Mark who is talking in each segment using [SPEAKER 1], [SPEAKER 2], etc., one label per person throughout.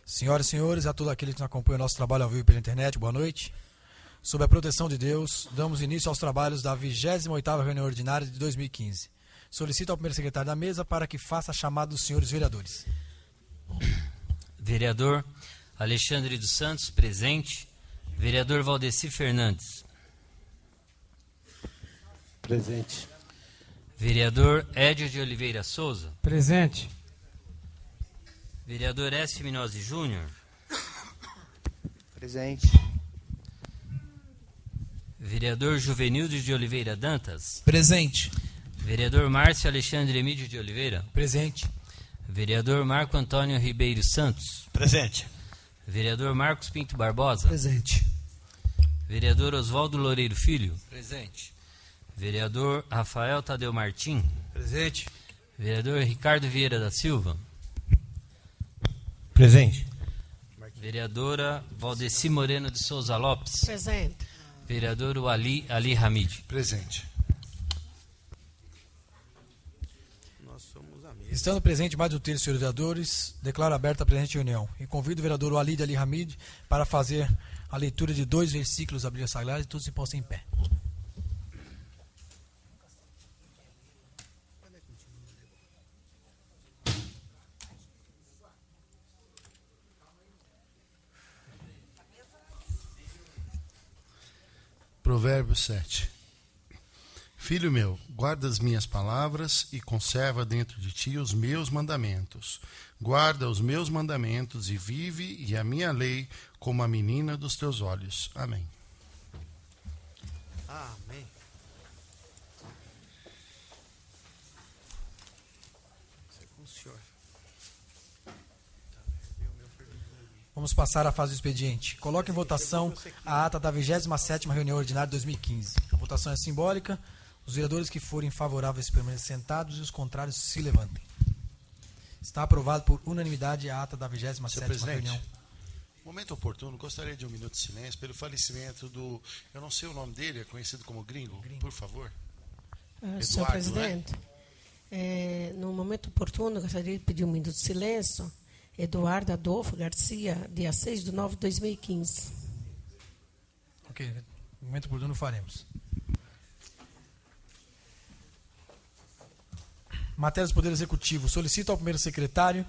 [SPEAKER 1] Senhoras e senhores, a todos aqueles que nos acompanham o nosso trabalho ao vivo pela internet, boa noite. Sob a proteção de Deus, damos início aos trabalhos da 28ª reunião ordinária de 2015. Solicito ao primeiro secretário da mesa para que faça a chamada dos senhores vereadores.
[SPEAKER 2] Vereador Alexandre dos Santos, presente. Vereador Valdeci Fernandes.
[SPEAKER 3] Presente.
[SPEAKER 2] Vereador Édio de Oliveira Souza.
[SPEAKER 4] Presente.
[SPEAKER 2] Vereador S. Minozzi Júnior.
[SPEAKER 3] Presente.
[SPEAKER 2] Vereador Juvenildo de Oliveira Dantas.
[SPEAKER 5] Presente.
[SPEAKER 2] Vereador Márcio Alexandre Emídio de Oliveira.
[SPEAKER 1] Presente.
[SPEAKER 2] Vereador Marco Antônio Ribeiro Santos.
[SPEAKER 5] Presente.
[SPEAKER 2] Vereador Marcos Pinto Barbosa.
[SPEAKER 5] Presente.
[SPEAKER 2] Vereador Oswaldo Loureiro Filho.
[SPEAKER 5] Presente.
[SPEAKER 2] Vereador Rafael Tadeu Martim.
[SPEAKER 5] Presente.
[SPEAKER 2] Vereador Ricardo Vieira da Silva.
[SPEAKER 3] Presente.
[SPEAKER 2] Vereadora Valdeci Moreno de Souza Lopes.
[SPEAKER 6] Presente.
[SPEAKER 2] Vereador Ali Hamid.
[SPEAKER 5] Presente.
[SPEAKER 1] Estando presente mais de um terço dos senhores vereadores, declaro aberta a presente reunião e convido o vereador Ali Hamid para fazer a leitura de 2 versículos da Bíblia Sagrada e todos se postam em pé.
[SPEAKER 7] Provérbios 7. Filho meu, guarda as minhas palavras e conserva dentro de ti os meus mandamentos. Guarda os meus mandamentos e vive, e a minha lei como a menina dos teus olhos. Amém.
[SPEAKER 3] Amém. Isso é com o senhor.
[SPEAKER 1] Vamos passar à fase do expediente. Coloque em votação a ata da 27ª reunião ordinária de 2015. A votação é simbólica. Os vereadores que forem favoráveis permaneçam sentados e os contrários se levantem. Está aprovado por unanimidade a ata da 27ª reunião.
[SPEAKER 7] Momento oportuno, gostaria de um minuto de silêncio pelo falecimento do... Eu não sei o nome dele, é conhecido como Gringo. Por favor.
[SPEAKER 6] Senhor
[SPEAKER 7] Eduardo,
[SPEAKER 6] presidente, no momento oportuno, gostaria de pedir um minuto de silêncio. Eduardo Adolfo Garcia, dia 6/9/2015.
[SPEAKER 1] Ok, no momento oportuno faremos. Matérias do Poder Executivo. Solicito ao primeiro secretário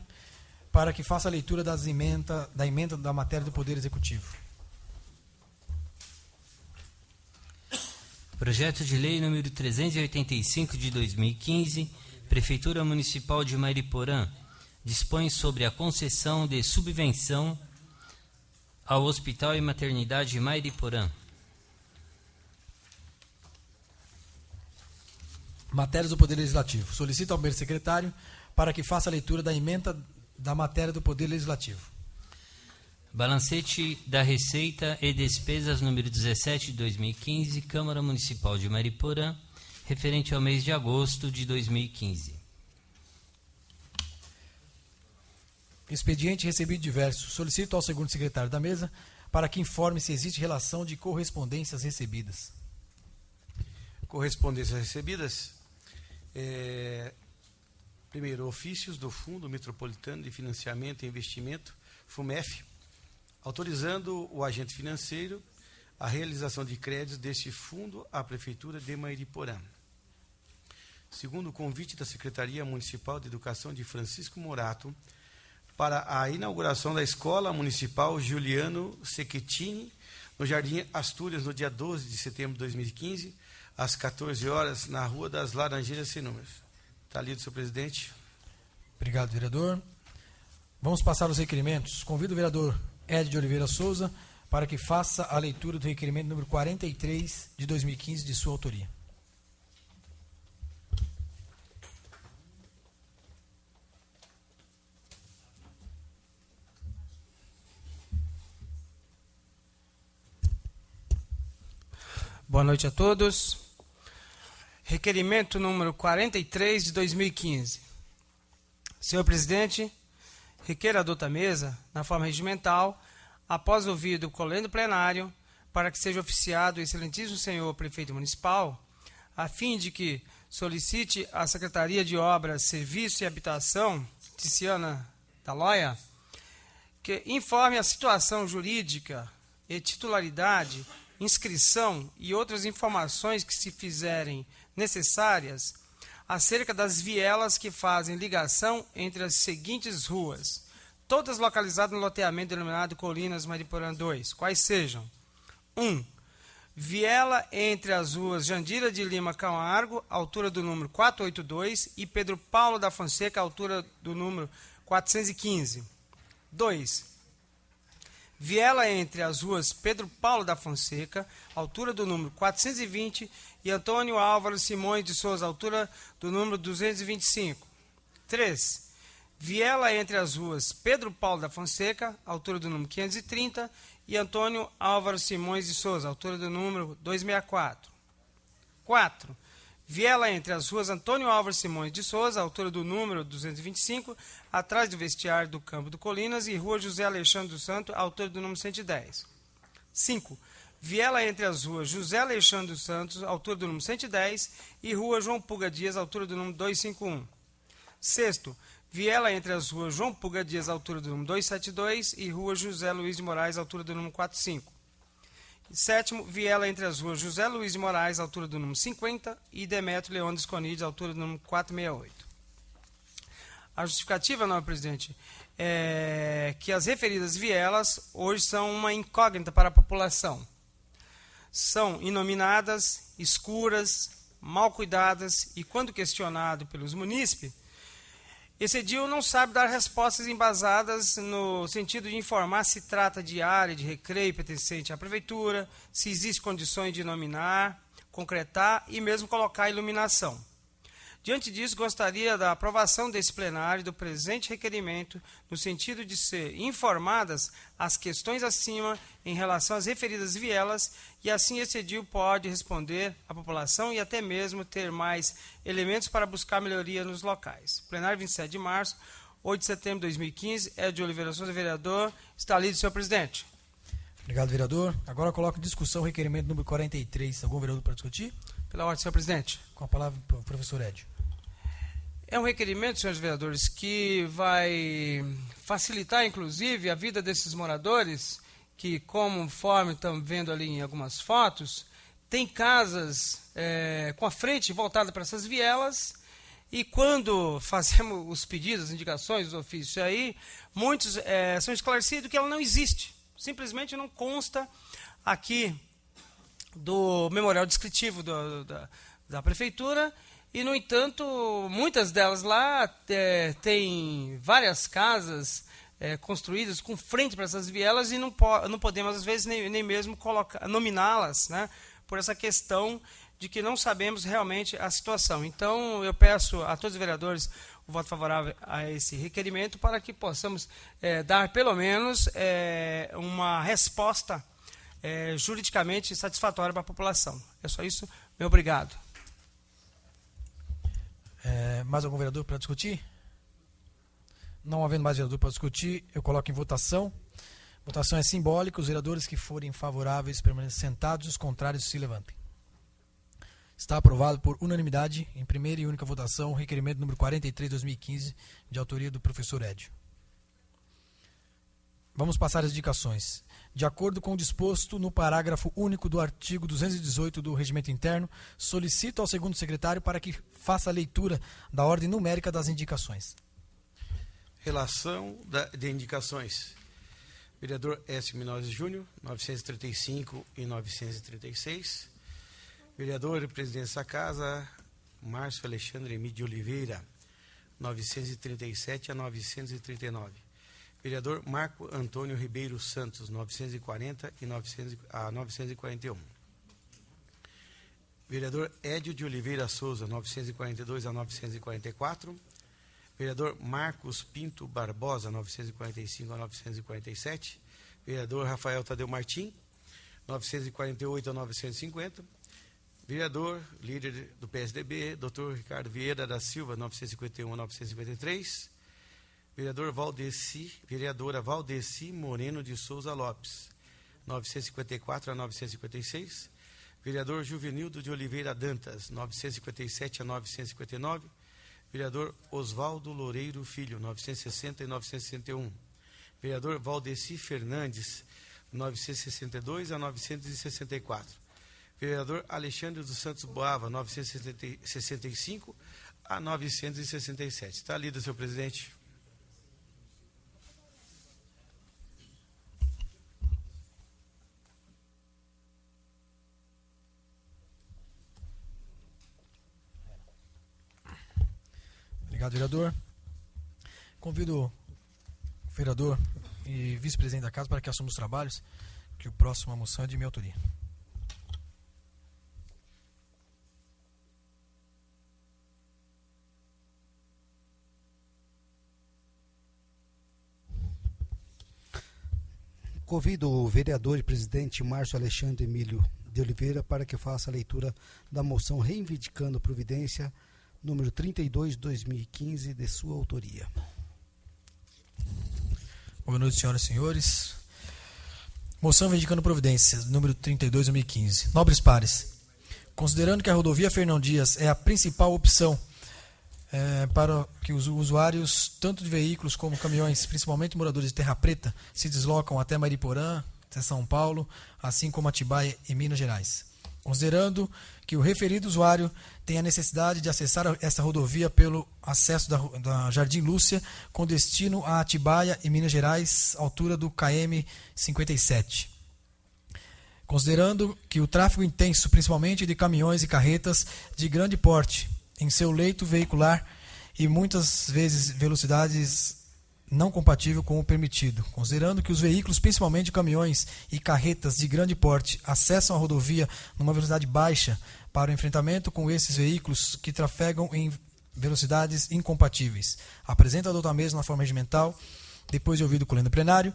[SPEAKER 1] para que faça a leitura da emenda da matéria do Poder Executivo.
[SPEAKER 2] Projeto de Lei número 385 de 2015, Prefeitura Municipal de Mariporã, dispõe sobre a concessão de subvenção ao Hospital e Maternidade Mariporã.
[SPEAKER 1] Matérias do Poder Legislativo. Solicito ao primeiro secretário para que faça a leitura da emenda da matéria do Poder Legislativo.
[SPEAKER 2] Balancete da Receita e Despesas número 17 de 2015, Câmara Municipal de Mariporã, referente ao mês de agosto de 2015.
[SPEAKER 1] Expediente recebido diverso. Solicito ao segundo secretário da mesa para que informe se existe relação de correspondências recebidas.
[SPEAKER 3] Correspondências recebidas. Primeiro, ofícios do Fundo Metropolitano de Financiamento e Investimento, FUMEF, autorizando o agente financeiro a realização de créditos deste fundo à Prefeitura de Mariporã. Segundo, o convite da Secretaria Municipal de Educação de Francisco Morato para a inauguração da Escola Municipal Juliano Cechettini, no Jardim Astúrias, no dia 12 de setembro de 2015, às 14 horas, na Rua das Laranjeiras, sem números. Está lido, senhor presidente.
[SPEAKER 1] Obrigado, vereador. Vamos passar aos requerimentos. Convido o vereador Édio de Oliveira Souza para que faça a leitura do requerimento número 43 de 2015, de sua autoria.
[SPEAKER 4] Boa noite a todos. Requerimento número 43 de 2015. Senhor presidente, requer a dota mesa, na forma regimental, após ouvido o colendo plenário, para que seja oficiado o excelentíssimo senhor prefeito municipal, a fim de que solicite à Secretaria de Obras, Serviço e Habitação, Ticiana Taloia, que informe a situação jurídica e titularidade, inscrição e outras informações que se fizerem necessárias acerca das vielas que fazem ligação entre as seguintes ruas, todas localizadas no loteamento denominado Colinas Mariporã 2, quais sejam: 1. Viela entre as ruas Jandira de Lima Camargo, altura do número 482, e Pedro Paulo da Fonseca, altura do número 415. 2. Viela entre as ruas Pedro Paulo da Fonseca, altura do número 420, e Antônio Álvaro Simões de Souza, altura do número 225. 3. Viela entre as ruas Pedro Paulo da Fonseca, altura do número 530, e Antônio Álvaro Simões de Souza, altura do número 264. 4. Viela entre as ruas Antônio Álvaro Simões de Souza, altura do número 225, atrás do vestiário do Campo do Colinas, e Rua José Alexandre dos Santos, altura do número 110. 5. Viela entre as ruas José Alexandre dos Santos, altura do número 110, e Rua João Puga Dias, altura do número 251. 6. Viela entre as ruas João Puga Dias, altura do número 272, e Rua José Luiz de Moraes, altura do número 45. 7. Viela entre as ruas José Luiz de Moraes, altura do número 50, e Demétrio Leão dos Conides, altura do número 468. A justificativa, não, presidente, é que as referidas vielas hoje são uma incógnita para a população. São inominadas, escuras, mal cuidadas, e quando questionado pelos munícipes, esse edil não sabe dar respostas embasadas no sentido de informar se trata de área de recreio pertencente à prefeitura, se existem condições de nominar, concretar e mesmo colocar iluminação. Diante disso, gostaria da aprovação desse plenário do presente requerimento, no sentido de ser informadas as questões acima em relação às referidas vielas, e assim esse edil pode responder à população e até mesmo ter mais elementos para buscar melhoria nos locais. Plenário 27 de março, 8 de setembro de 2015, Edio de Oliveira Souza, vereador. Está lido, senhor presidente.
[SPEAKER 1] Obrigado, vereador. Agora coloco em discussão o requerimento número 43. Algum vereador para discutir?
[SPEAKER 4] Pela ordem, senhor presidente.
[SPEAKER 1] Com a palavra o professor Edio.
[SPEAKER 4] É um requerimento, senhores vereadores, que vai facilitar, inclusive, a vida desses moradores que, conforme estamos vendo ali em algumas fotos, tem casas com a frente voltada para essas vielas, e quando fazemos os pedidos, as indicações, os ofícios aí, muitos são esclarecidos que ela não existe. Simplesmente não consta aqui do memorial descritivo da prefeitura. E, no entanto, muitas delas lá têm várias casas construídas com frente para essas vielas, e não podemos, às vezes, nem mesmo nominá-las, né, por essa questão de que não sabemos realmente a situação. Então, eu peço a todos os vereadores o voto favorável a esse requerimento para que possamos dar, pelo menos, uma resposta juridicamente satisfatória para a população. É só isso. Meu obrigado.
[SPEAKER 1] Mais algum vereador para discutir? Não havendo mais vereador para discutir, eu coloco em votação. Votação é simbólica. Os vereadores que forem favoráveis permaneçam sentados, os contrários se levantem. Está aprovado por unanimidade, em primeira e única votação, o requerimento número 43 de 2015, de autoria do professor Edio. Vamos passar as indicações. De acordo com o disposto no parágrafo único do artigo 218 do Regimento Interno, solicito ao segundo secretário para que faça a leitura da ordem numérica das indicações.
[SPEAKER 3] Relação de indicações. Vereador S. Minozzi Júnior, 935 e 936. Vereador e presidente dessa casa, Márcio Alexandre Emílio de Oliveira, 937 a 939. Vereador Marco Antônio Ribeiro Santos, 940 a 941. Vereador Edio de Oliveira Souza, 942 a 944. Vereador Marcos Pinto Barbosa, 945 a 947. Vereador Rafael Tadeu Martim, 948 a 950. Vereador, líder do PSDB, Dr. Ricardo Vieira da Silva, 951 a 953. Vereadora Valdeci Moreno de Souza Lopes, 954 a 956. Vereador Juvenildo de Oliveira Dantas, 957 a 959. Vereador Oswaldo Loureiro Filho, 960 e 961. Vereador Valdeci Fernandes, 962 a 964. Vereador Alexandre dos Santos Boava, 965 a 967. Está lido, senhor presidente.
[SPEAKER 1] Obrigado, vereador. Convido o vereador e vice-presidente da casa para que assuma os trabalhos, que o próximo moção é de minha autoria.
[SPEAKER 5] Convido o vereador e presidente Márcio Alexandre Emílio de Oliveira para que faça a leitura da moção reivindicando providência número 32 de 2015, de sua autoria.
[SPEAKER 1] Boa noite, senhoras e senhores. Moção reivindicando providências, número 32 de 2015. Nobres pares, considerando que a rodovia Fernão Dias é a principal opção para que os usuários, tanto de veículos como caminhões, principalmente moradores de Terra Preta, se deslocam até Mariporã, até São Paulo, assim como Atibaia e Minas Gerais. Considerando que o referido usuário tem a necessidade de acessar essa rodovia pelo acesso da Jardim Lúcia, com destino a Atibaia e Minas Gerais, altura do KM 57. Considerando que o tráfego intenso, principalmente de caminhões e carretas de grande porte, em seu leito veicular e muitas vezes velocidades não compatível com o permitido. Considerando que os veículos, principalmente caminhões e carretas de grande porte, acessam a rodovia numa velocidade baixa para o enfrentamento com esses veículos que trafegam em velocidades incompatíveis. Apresenta a doutor Mesa na forma regimental, depois de ouvido o colendo plenário,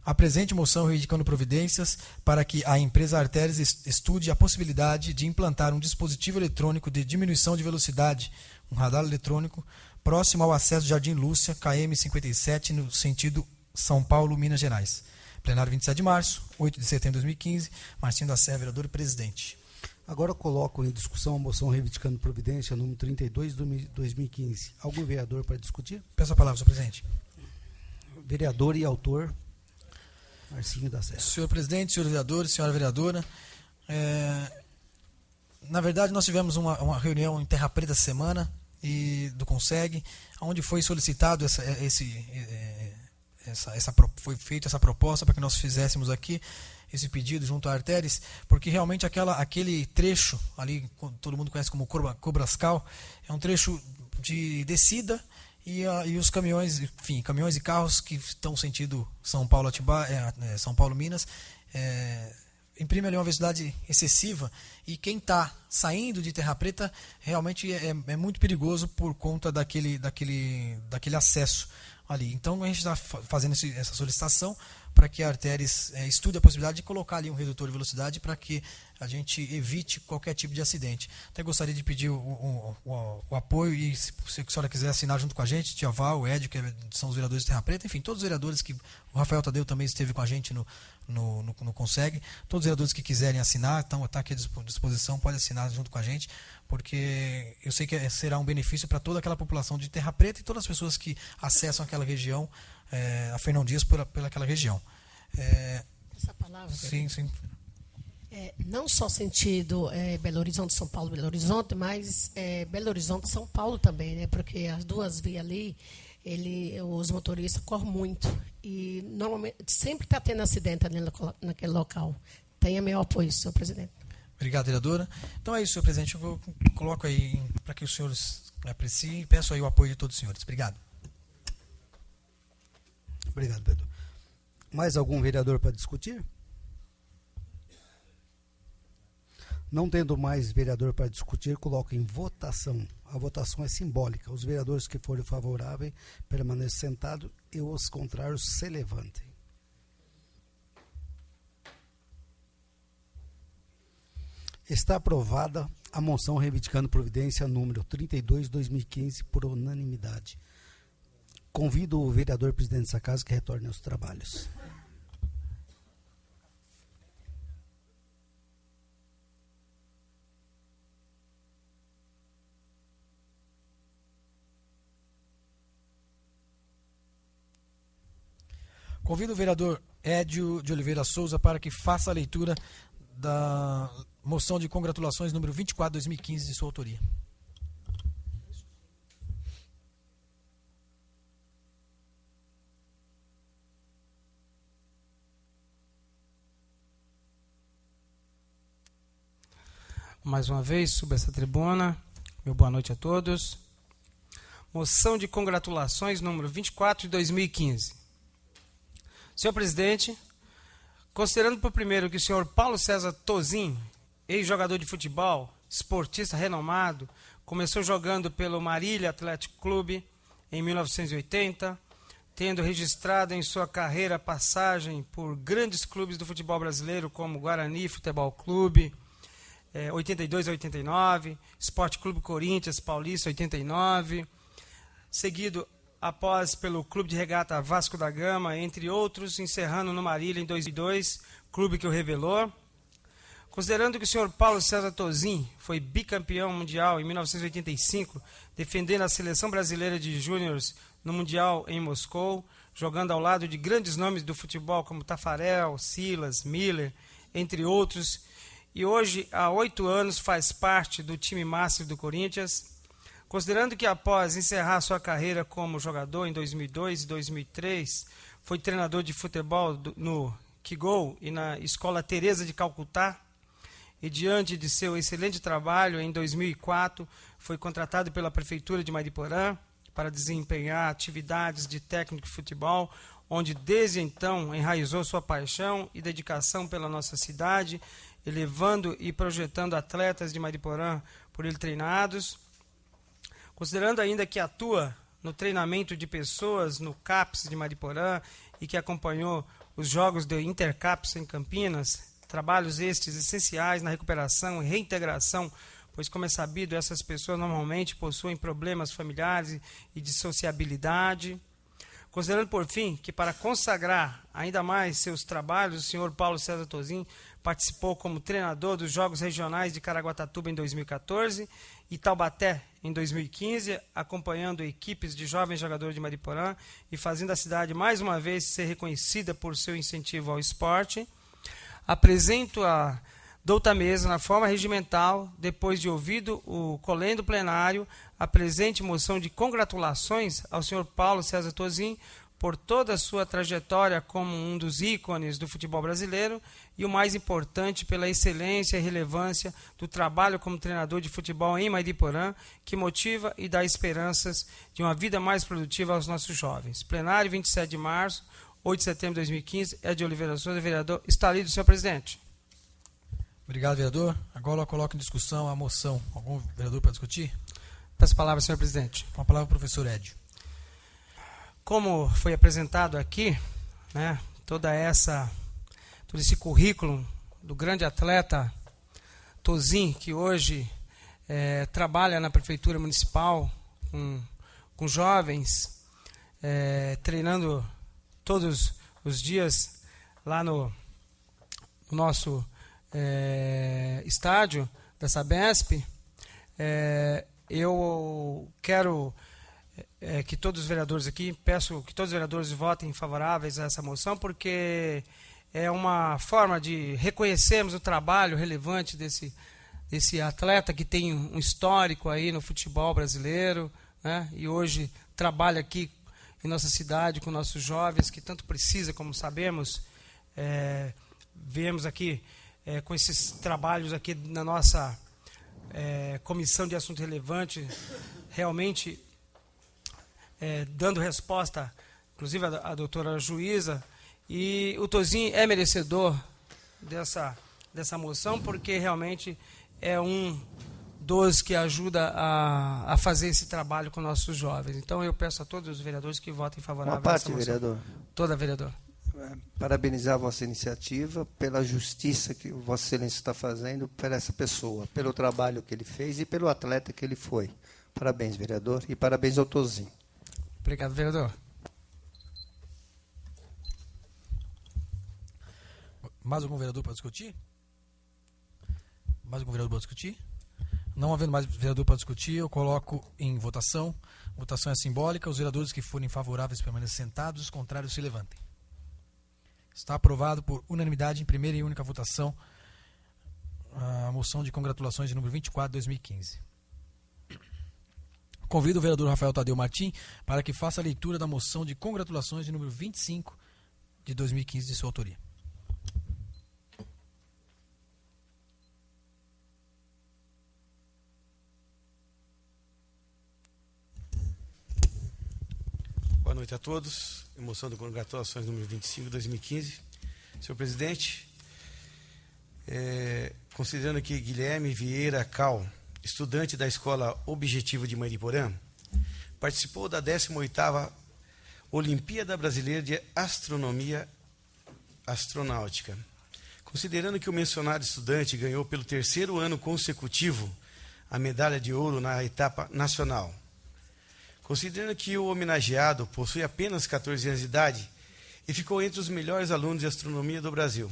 [SPEAKER 1] apresente moção reivindicando providências para que a empresa Artérias estude a possibilidade de implantar um dispositivo eletrônico de diminuição de velocidade, um radar eletrônico, próximo ao acesso de Jardim Lúcia, KM 57, no sentido São Paulo, Minas Gerais. Plenário 27 de março, 8 de setembro de 2015, Marcinho da Serra, vereador e presidente.
[SPEAKER 5] Agora eu coloco em discussão a moção reivindicando providência número 32 de 2015. Algum vereador para discutir?
[SPEAKER 1] Peço a palavra, senhor presidente.
[SPEAKER 5] Vereador e autor, Marcinho da Serra.
[SPEAKER 1] Senhor presidente, senhores vereadores, senhora vereadora, na verdade nós tivemos uma reunião em Terra Preta essa semana do CONSEG, onde foi solicitado foi feita essa proposta para que nós fizéssemos aqui esse pedido junto à Artérias, porque realmente aquele trecho ali, todo mundo conhece como Cobrascal, é um trecho de descida e os caminhões, enfim, caminhões e carros que estão sentido São Paulo, Atibaia, São Paulo, Minas, imprime ali uma velocidade excessiva e quem está saindo de Terra Preta realmente é muito perigoso por conta daquele acesso ali. Então a gente está fazendo essa solicitação para que a Artérias estude a possibilidade de colocar ali um redutor de velocidade para que a gente evite qualquer tipo de acidente. Até gostaria de pedir o apoio e se a senhora quiser assinar junto com a gente, Tia Val, o Edio, que são os vereadores de Terra Preta, enfim, todos os vereadores que o Rafael Tadeu também esteve com a gente no CONSEG, todos os vereadores que quiserem assinar, então está aqui à disposição, pode assinar junto com a gente, porque eu sei que será um benefício para toda aquela população de Terra Preta e todas as pessoas que acessam aquela região, a Fernão Dias pelaquela região.
[SPEAKER 6] Essa palavra.
[SPEAKER 1] Sim.
[SPEAKER 6] Não só sentido Belo Horizonte, São Paulo, Belo Horizonte, mas Belo Horizonte, São Paulo também, né? Porque as duas vias ali, os motoristas correm muito e normalmente sempre está tendo acidente ali naquele local. Tenha meu apoio, senhor presidente.
[SPEAKER 1] Obrigado, vereadora. Então é isso, senhor presidente. Eu coloco aí para que os senhores apreciem e peço aí o apoio de todos os senhores. Obrigado.
[SPEAKER 5] Obrigado, vereador. Mais algum vereador para discutir? Não tendo mais vereador para discutir, coloco em votação. A votação é simbólica. Os vereadores que forem favoráveis permaneçam sentados e os contrários se levantem. Está aprovada a moção reivindicando providência número 32 de 2015 por unanimidade. Convido o vereador presidente dessa casa que retorne aos trabalhos.
[SPEAKER 1] Convido o vereador Edio de Oliveira Souza para que faça a leitura da moção de congratulações número 24/2015 de sua autoria.
[SPEAKER 4] Mais uma vez, subo essa tribuna. Meu boa noite a todos. Moção de congratulações número 24 de 2015. Senhor presidente, considerando por primeiro que o senhor Paulo César Tozin, ex-jogador de futebol, esportista renomado, começou jogando pelo Marília Atlético Clube em 1980, tendo registrado em sua carreira passagem por grandes clubes do futebol brasileiro como Guarani Futebol Clube, 82 a 89, Esporte Clube Corinthians Paulista 89, seguido após pelo Clube de Regata Vasco da Gama, entre outros, encerrando no Marília em 2002, clube que o revelou. Considerando que o senhor Paulo César Tozin foi bicampeão mundial em 1985, defendendo a seleção brasileira de júniores no Mundial em Moscou, jogando ao lado de grandes nomes do futebol como Tafarel, Silas, Miller, entre outros, e hoje, há 8 anos, faz parte do time Master do Corinthians. Considerando que após encerrar sua carreira como jogador em 2002 e 2003, foi treinador de futebol no Kigou e na Escola Teresa de Calcutá, e diante de seu excelente trabalho, em 2004, foi contratado pela Prefeitura de Mariporã para desempenhar atividades de técnico de futebol, onde desde então enraizou sua paixão e dedicação pela nossa cidade, elevando e projetando atletas de Mariporã por ele treinados. Considerando ainda que atua no treinamento de pessoas no CAPS de Mariporã e que acompanhou os jogos do Intercaps em Campinas, trabalhos estes essenciais na recuperação e reintegração, pois, como é sabido, essas pessoas normalmente possuem problemas familiares e de sociabilidade. Considerando, por fim, que para consagrar ainda mais seus trabalhos, o senhor Paulo César Tozin participou como treinador dos Jogos Regionais de Caraguatatuba em 2014 e Taubaté em 2015, acompanhando equipes de jovens jogadores de Mariporã e fazendo a cidade mais uma vez ser reconhecida por seu incentivo ao esporte. Apresento a douta mesa na forma regimental, depois de ouvido o colendo plenário, a presente moção de congratulações ao senhor Paulo César Tozin por toda a sua trajetória como um dos ícones do futebol brasileiro e, o mais importante, pela excelência e relevância do trabalho como treinador de futebol em Mariporã, que motiva e dá esperanças de uma vida mais produtiva aos nossos jovens. Plenário, 27 de março, 8 de setembro de 2015, é de Oliveira Souza, vereador. Está lido, senhor presidente.
[SPEAKER 1] Obrigado, vereador. Agora eu coloco em discussão a moção. Algum vereador para discutir?
[SPEAKER 4] Peço a palavra, senhor presidente.
[SPEAKER 1] Com a palavra, o professor Edio.
[SPEAKER 4] Como foi apresentado aqui, né, todo esse currículo do grande atleta Tozin, que hoje trabalha na Prefeitura Municipal com jovens, treinando todos os dias lá no nosso estádio da Sabesp, eu quero que todos os vereadores aqui, peço que todos os vereadores votem favoráveis a essa moção, porque é uma forma de reconhecermos o trabalho relevante desse atleta que tem um histórico aí no futebol brasileiro, né, e hoje trabalha aqui em nossa cidade com nossos jovens, que tanto precisa, como sabemos. Viemos aqui com esses trabalhos aqui na nossa comissão de assunto relevante, realmente dando resposta, inclusive a doutora juíza, e o Tozin é merecedor dessa moção, porque realmente é um dos que ajuda a fazer esse trabalho com nossos jovens. Então eu peço a todos os vereadores que votem favorável a essa moção.
[SPEAKER 8] Vereador.
[SPEAKER 4] Toda, vereador.
[SPEAKER 8] Parabenizar a vossa iniciativa pela justiça que o Vossa Excelência está fazendo por essa pessoa, pelo trabalho que ele fez e pelo atleta que ele foi. Parabéns, vereador, e parabéns ao Tozin.
[SPEAKER 4] Obrigado, vereador.
[SPEAKER 1] Mais algum vereador para discutir? Mais algum vereador para discutir? Não havendo mais vereador para discutir, eu coloco em votação. Votação é simbólica. Os vereadores que forem favoráveis permaneçam sentados, os contrários se levantem. Está aprovado por unanimidade em primeira e única votação a moção de congratulações de número 24 de 2015. Convido o vereador Rafael Tadeu Martim para que faça a leitura da moção de congratulações de número 25 de 2015 de sua autoria.
[SPEAKER 3] Boa noite a todos. Moção de congratulações número 25 de 2015. Senhor presidente, considerando que Guilherme Vieira Cal, estudante da Escola Objetivo de Mariporã, participou da 18ª Olimpíada Brasileira de Astronomia Astronáutica. Considerando que o mencionado estudante ganhou pelo 3º ano consecutivo a medalha de ouro na etapa nacional. Considerando que o homenageado possui apenas 14 anos de idade e ficou entre os melhores alunos de astronomia do Brasil.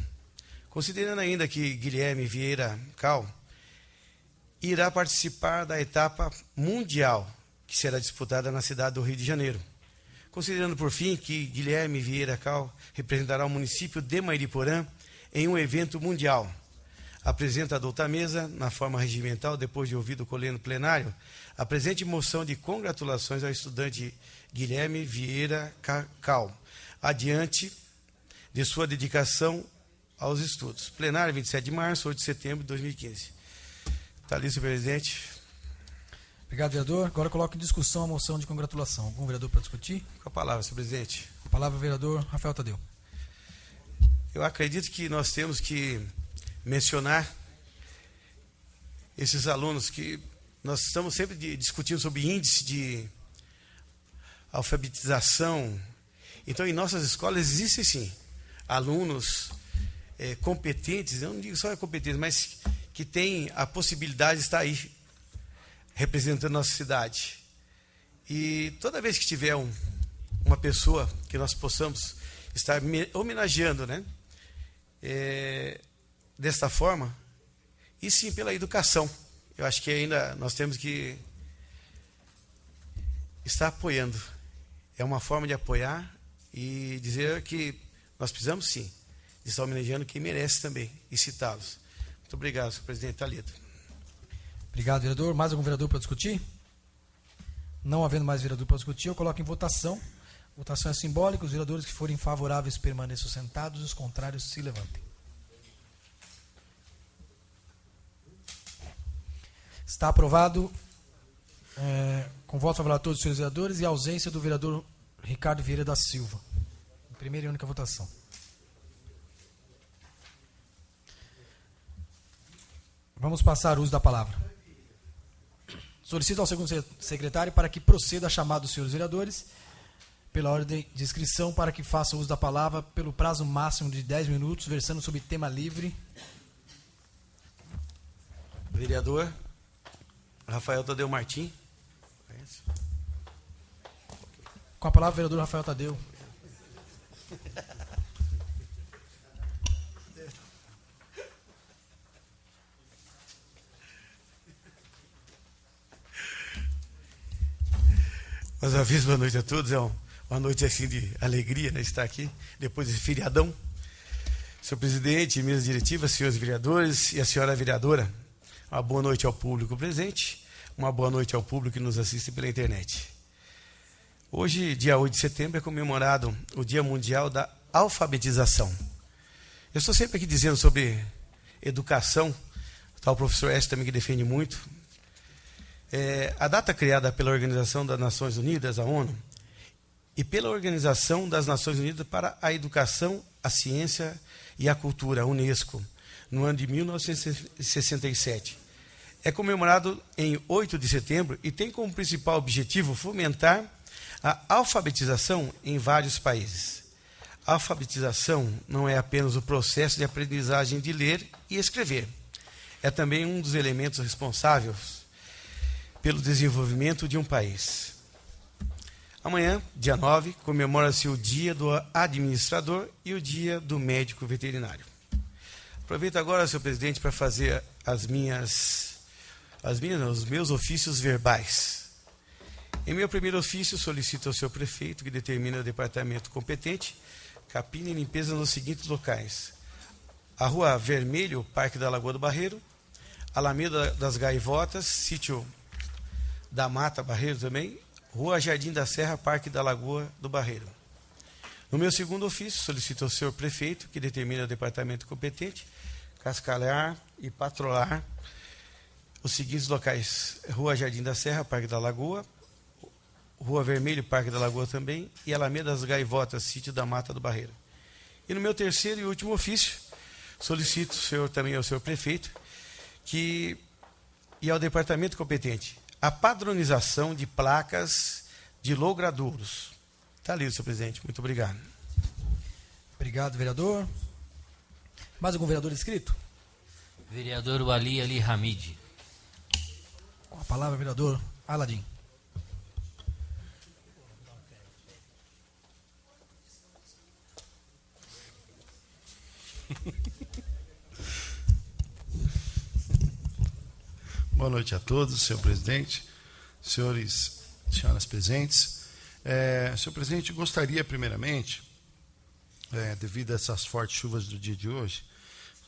[SPEAKER 3] Considerando ainda que Guilherme Vieira Cal irá participar da etapa mundial, que será disputada na cidade do Rio de Janeiro. Considerando, por fim, que Guilherme Vieira Cal representará o município de Mariporã em um evento mundial. Apresenta a douta mesa, na forma regimental, depois de ouvido o coleno plenário, a presente moção de congratulações ao estudante Guilherme Vieira Cal, adiante de sua dedicação aos estudos. Plenário, 27 de março, 8 de setembro de 2015. Está ali, senhor presidente.
[SPEAKER 1] Obrigado, vereador. Agora coloco em discussão a moção de congratulação. Algum vereador para discutir?
[SPEAKER 3] Com a palavra, senhor presidente.
[SPEAKER 1] A palavra, vereador Rafael Tadeu.
[SPEAKER 3] Eu acredito que nós temos que mencionar esses alunos que nós estamos sempre discutindo sobre índice de alfabetização. Então, em nossas escolas existem, sim, alunos competentes, eu não digo só competentes, mas que têm a possibilidade de estar aí representando a nossa cidade. E toda vez que tiver uma pessoa que nós possamos estar homenageando, né, desta forma, e sim pela educação. Eu acho que ainda nós temos que estar apoiando. É uma forma de apoiar e dizer que nós precisamos, sim, de estar homenageando quem merece também e citá-los. Muito obrigado, senhor presidente. Está lido.
[SPEAKER 1] Obrigado, vereador. Mais algum vereador para discutir? Não havendo mais vereador para discutir, eu coloco em votação. Votação é simbólica. Os vereadores que forem favoráveis permaneçam sentados, os contrários se levantem. Está aprovado com voto favorável a todos os senhores vereadores e a ausência do vereador Ricardo Vieira da Silva. Em primeira e única votação. Vamos passar o uso da palavra. Solicito ao segundo secretário para que proceda a chamada dos senhores vereadores pela ordem de inscrição para que faça uso da palavra pelo prazo máximo de 10 minutos, versando sobre tema livre.
[SPEAKER 3] Vereador Rafael Tadeu Martim.
[SPEAKER 1] Com a palavra, vereador Rafael Tadeu.
[SPEAKER 3] Mais uma vez, boa noite a todos. É uma noite assim de alegria, né, estar aqui, depois desse feriadão. Senhor presidente, mesa diretiva, senhores vereadores e a senhora vereadora, uma boa noite ao público presente, uma boa noite ao público que nos assiste pela internet. Hoje, dia 8 de setembro, é comemorado o Dia Mundial da Alfabetização. Eu estou sempre aqui dizendo sobre educação, está o professor S também que defende muito. A data criada pela Organização das Nações Unidas, a ONU, e pela Organização das Nações Unidas para a Educação, a Ciência e a Cultura, a Unesco, no ano de 1967. É comemorado em 8 de setembro e tem como principal objetivo fomentar a alfabetização em vários países. A alfabetização não é apenas o processo de aprendizagem de ler e escrever. É também um dos elementos responsáveis pelo desenvolvimento de um país. Amanhã, dia 9, comemora-se o Dia do Administrador e o Dia do Médico Veterinário. Aproveito agora, senhor presidente, para fazer os meus ofícios verbais. Em meu primeiro ofício, solicito ao senhor prefeito, que determina o departamento competente, capina e limpeza nos seguintes locais: a Rua Vermelho, Parque da Lagoa do Barreiro, Alameda das Gaivotas, Sítio da Mata, Barreiro também, Rua Jardim da Serra, Parque da Lagoa do Barreiro. No meu segundo ofício, solicito ao senhor prefeito que determine ao departamento competente cascalhar e patrulhar os seguintes locais: Rua Jardim da Serra, Parque da Lagoa, Rua Vermelho, Parque da Lagoa também, e Alameda das Gaivotas, Sítio da Mata do Barreiro. E no meu terceiro e último ofício, solicito o senhor, também ao senhor prefeito e ao departamento competente a padronização de placas de logradouros. Está lido, senhor presidente. Muito obrigado.
[SPEAKER 1] Obrigado, vereador. Mais algum vereador inscrito?
[SPEAKER 2] Vereador Wali Ali Hamid.
[SPEAKER 1] Com a palavra, vereador Aladim.
[SPEAKER 7] Boa noite a todos, senhor presidente, senhoras presentes. Senhor presidente, gostaria primeiramente, devido a essas fortes chuvas do dia de hoje,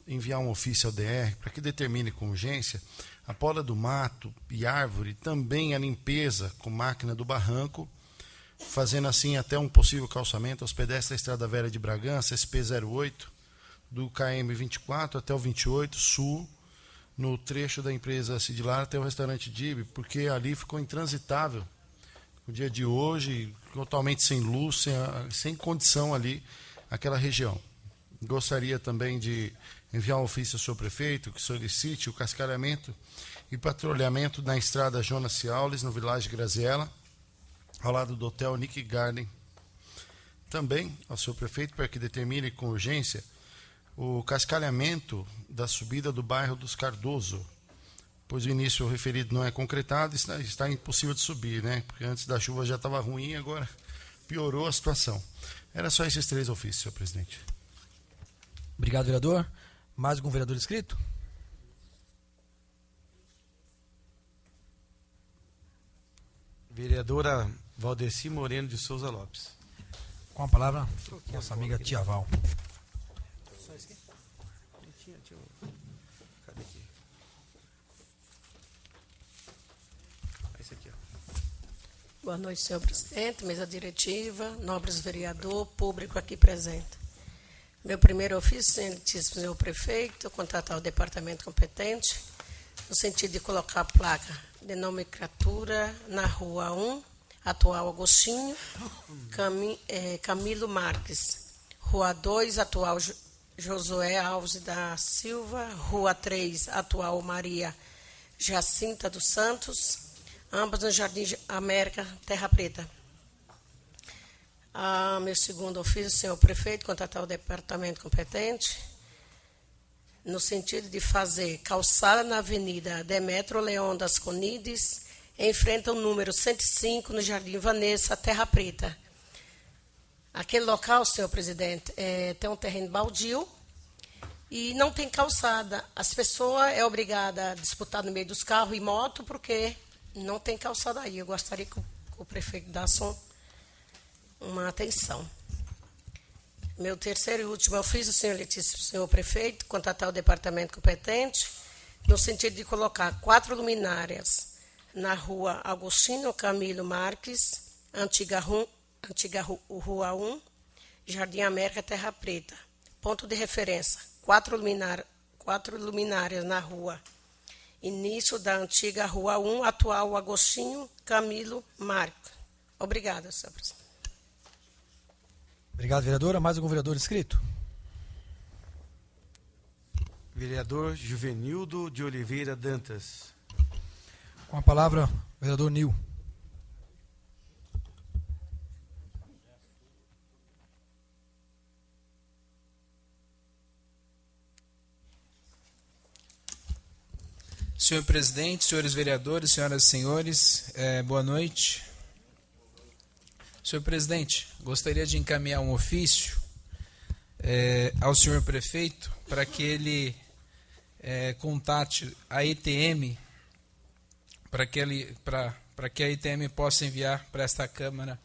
[SPEAKER 7] enviar um ofício ao DR para que determine com urgência a poda do mato e árvore, também a limpeza com máquina do barranco, fazendo assim até um possível calçamento aos pedestres da Estrada Velha de Bragança, SP-08, do KM 24 até o 28 Sul, no trecho da empresa Sidilar até o restaurante Dib, porque ali ficou intransitável o dia de hoje, totalmente sem luz, sem condição ali, aquela região. Gostaria também de enviar um ofício ao senhor prefeito que solicite o cascalhamento e patrulhamento na estrada Jonas Ciaules, no Vilagem Graziella, ao lado do Hotel Nick Garden. Também ao senhor prefeito para que determine com urgência o cascalhamento da subida do bairro dos Cardoso, pois o início referido não é concretado e está impossível de subir, né? Porque antes da chuva já estava ruim, agora piorou a situação. Era só esses 3 ofícios, senhor presidente.
[SPEAKER 1] Obrigado, vereador. Mais algum vereador inscrito?
[SPEAKER 3] Vereadora Valdeci Moreno de Souza Lopes.
[SPEAKER 1] Com a palavra, nossa amiga Tia Val.
[SPEAKER 3] Cadê aqui? Esse aqui, ó.
[SPEAKER 6] Boa noite, senhor presidente, mesa diretiva, nobres vereador, público aqui presente. Meu primeiro ofício, senhor prefeito, contratar o departamento competente, no sentido de colocar a placa de nomenclatura na Rua 1, atual Agostinho, Camilo Marques, Rua 2, atual Josué Alves da Silva, Rua 3, atual Maria Jacinta dos Santos, ambas no Jardim América, Terra Preta. Meu segundo ofício, senhor prefeito, contratar o departamento competente, no sentido de fazer calçada na Avenida Demetrio Leão das Conides, em frente ao número 105, no Jardim Vanessa, Terra Preta. Aquele local, senhor presidente, tem um terreno baldio e não tem calçada. As pessoas são obrigadas a disputar no meio dos carros e moto porque não tem calçada aí. Eu gostaria que o prefeito desse uma atenção. Meu terceiro e último ofício, senhor prefeito, contratar o departamento competente, no sentido de colocar 4 luminárias na Rua Agostinho Camilo Marques, antiga Rua 1, Jardim América, Terra Preta. Ponto de referência, 4 luminárias na rua. Início da antiga Rua 1, atual Agostinho Camilo Marques. Obrigada, senhor presidente.
[SPEAKER 1] Obrigado, vereadora. Mais algum vereador inscrito?
[SPEAKER 3] Vereador Juvenildo de Oliveira Dantas.
[SPEAKER 1] Com a palavra, vereador Nil.
[SPEAKER 9] Senhor presidente, senhores vereadores, senhoras e senhores, boa noite. Senhor presidente, gostaria de encaminhar um ofício ao senhor prefeito para que ele contate a ITM, para que a ITM possa enviar para esta Câmara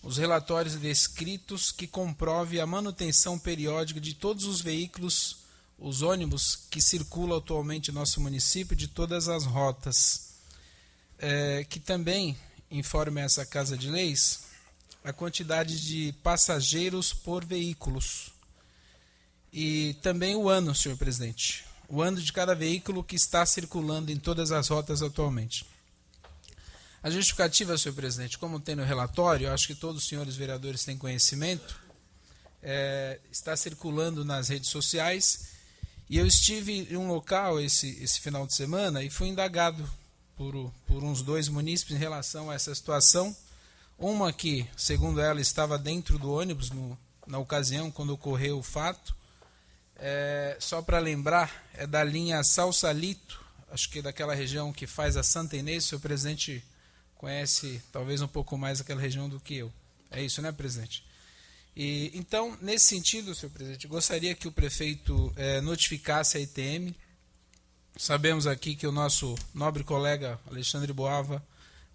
[SPEAKER 9] os relatórios descritos que comprove a manutenção periódica de todos os veículos, os ônibus que circulam atualmente em nosso município, de todas as rotas. Que também informe essa Casa de Leis a quantidade de passageiros por veículos. E também o ano, senhor presidente. O ano de cada veículo que está circulando em todas as rotas atualmente. A justificativa, senhor presidente, como tem no relatório, acho que todos os senhores vereadores têm conhecimento, está circulando nas redes sociais, e eu estive em um local esse final de semana e fui indagado por uns 2 munícipes em relação a essa situação. Uma que, segundo ela, estava dentro do ônibus na ocasião, quando ocorreu o fato. Só para lembrar, é da linha Salsalito, acho que daquela região que faz a Santa Inês. O senhor presidente conhece talvez um pouco mais aquela região do que eu. É isso, né, presidente? E, então, nesse sentido, senhor presidente, gostaria que o prefeito notificasse a ITM. Sabemos aqui que o nosso nobre colega Alexandre Boava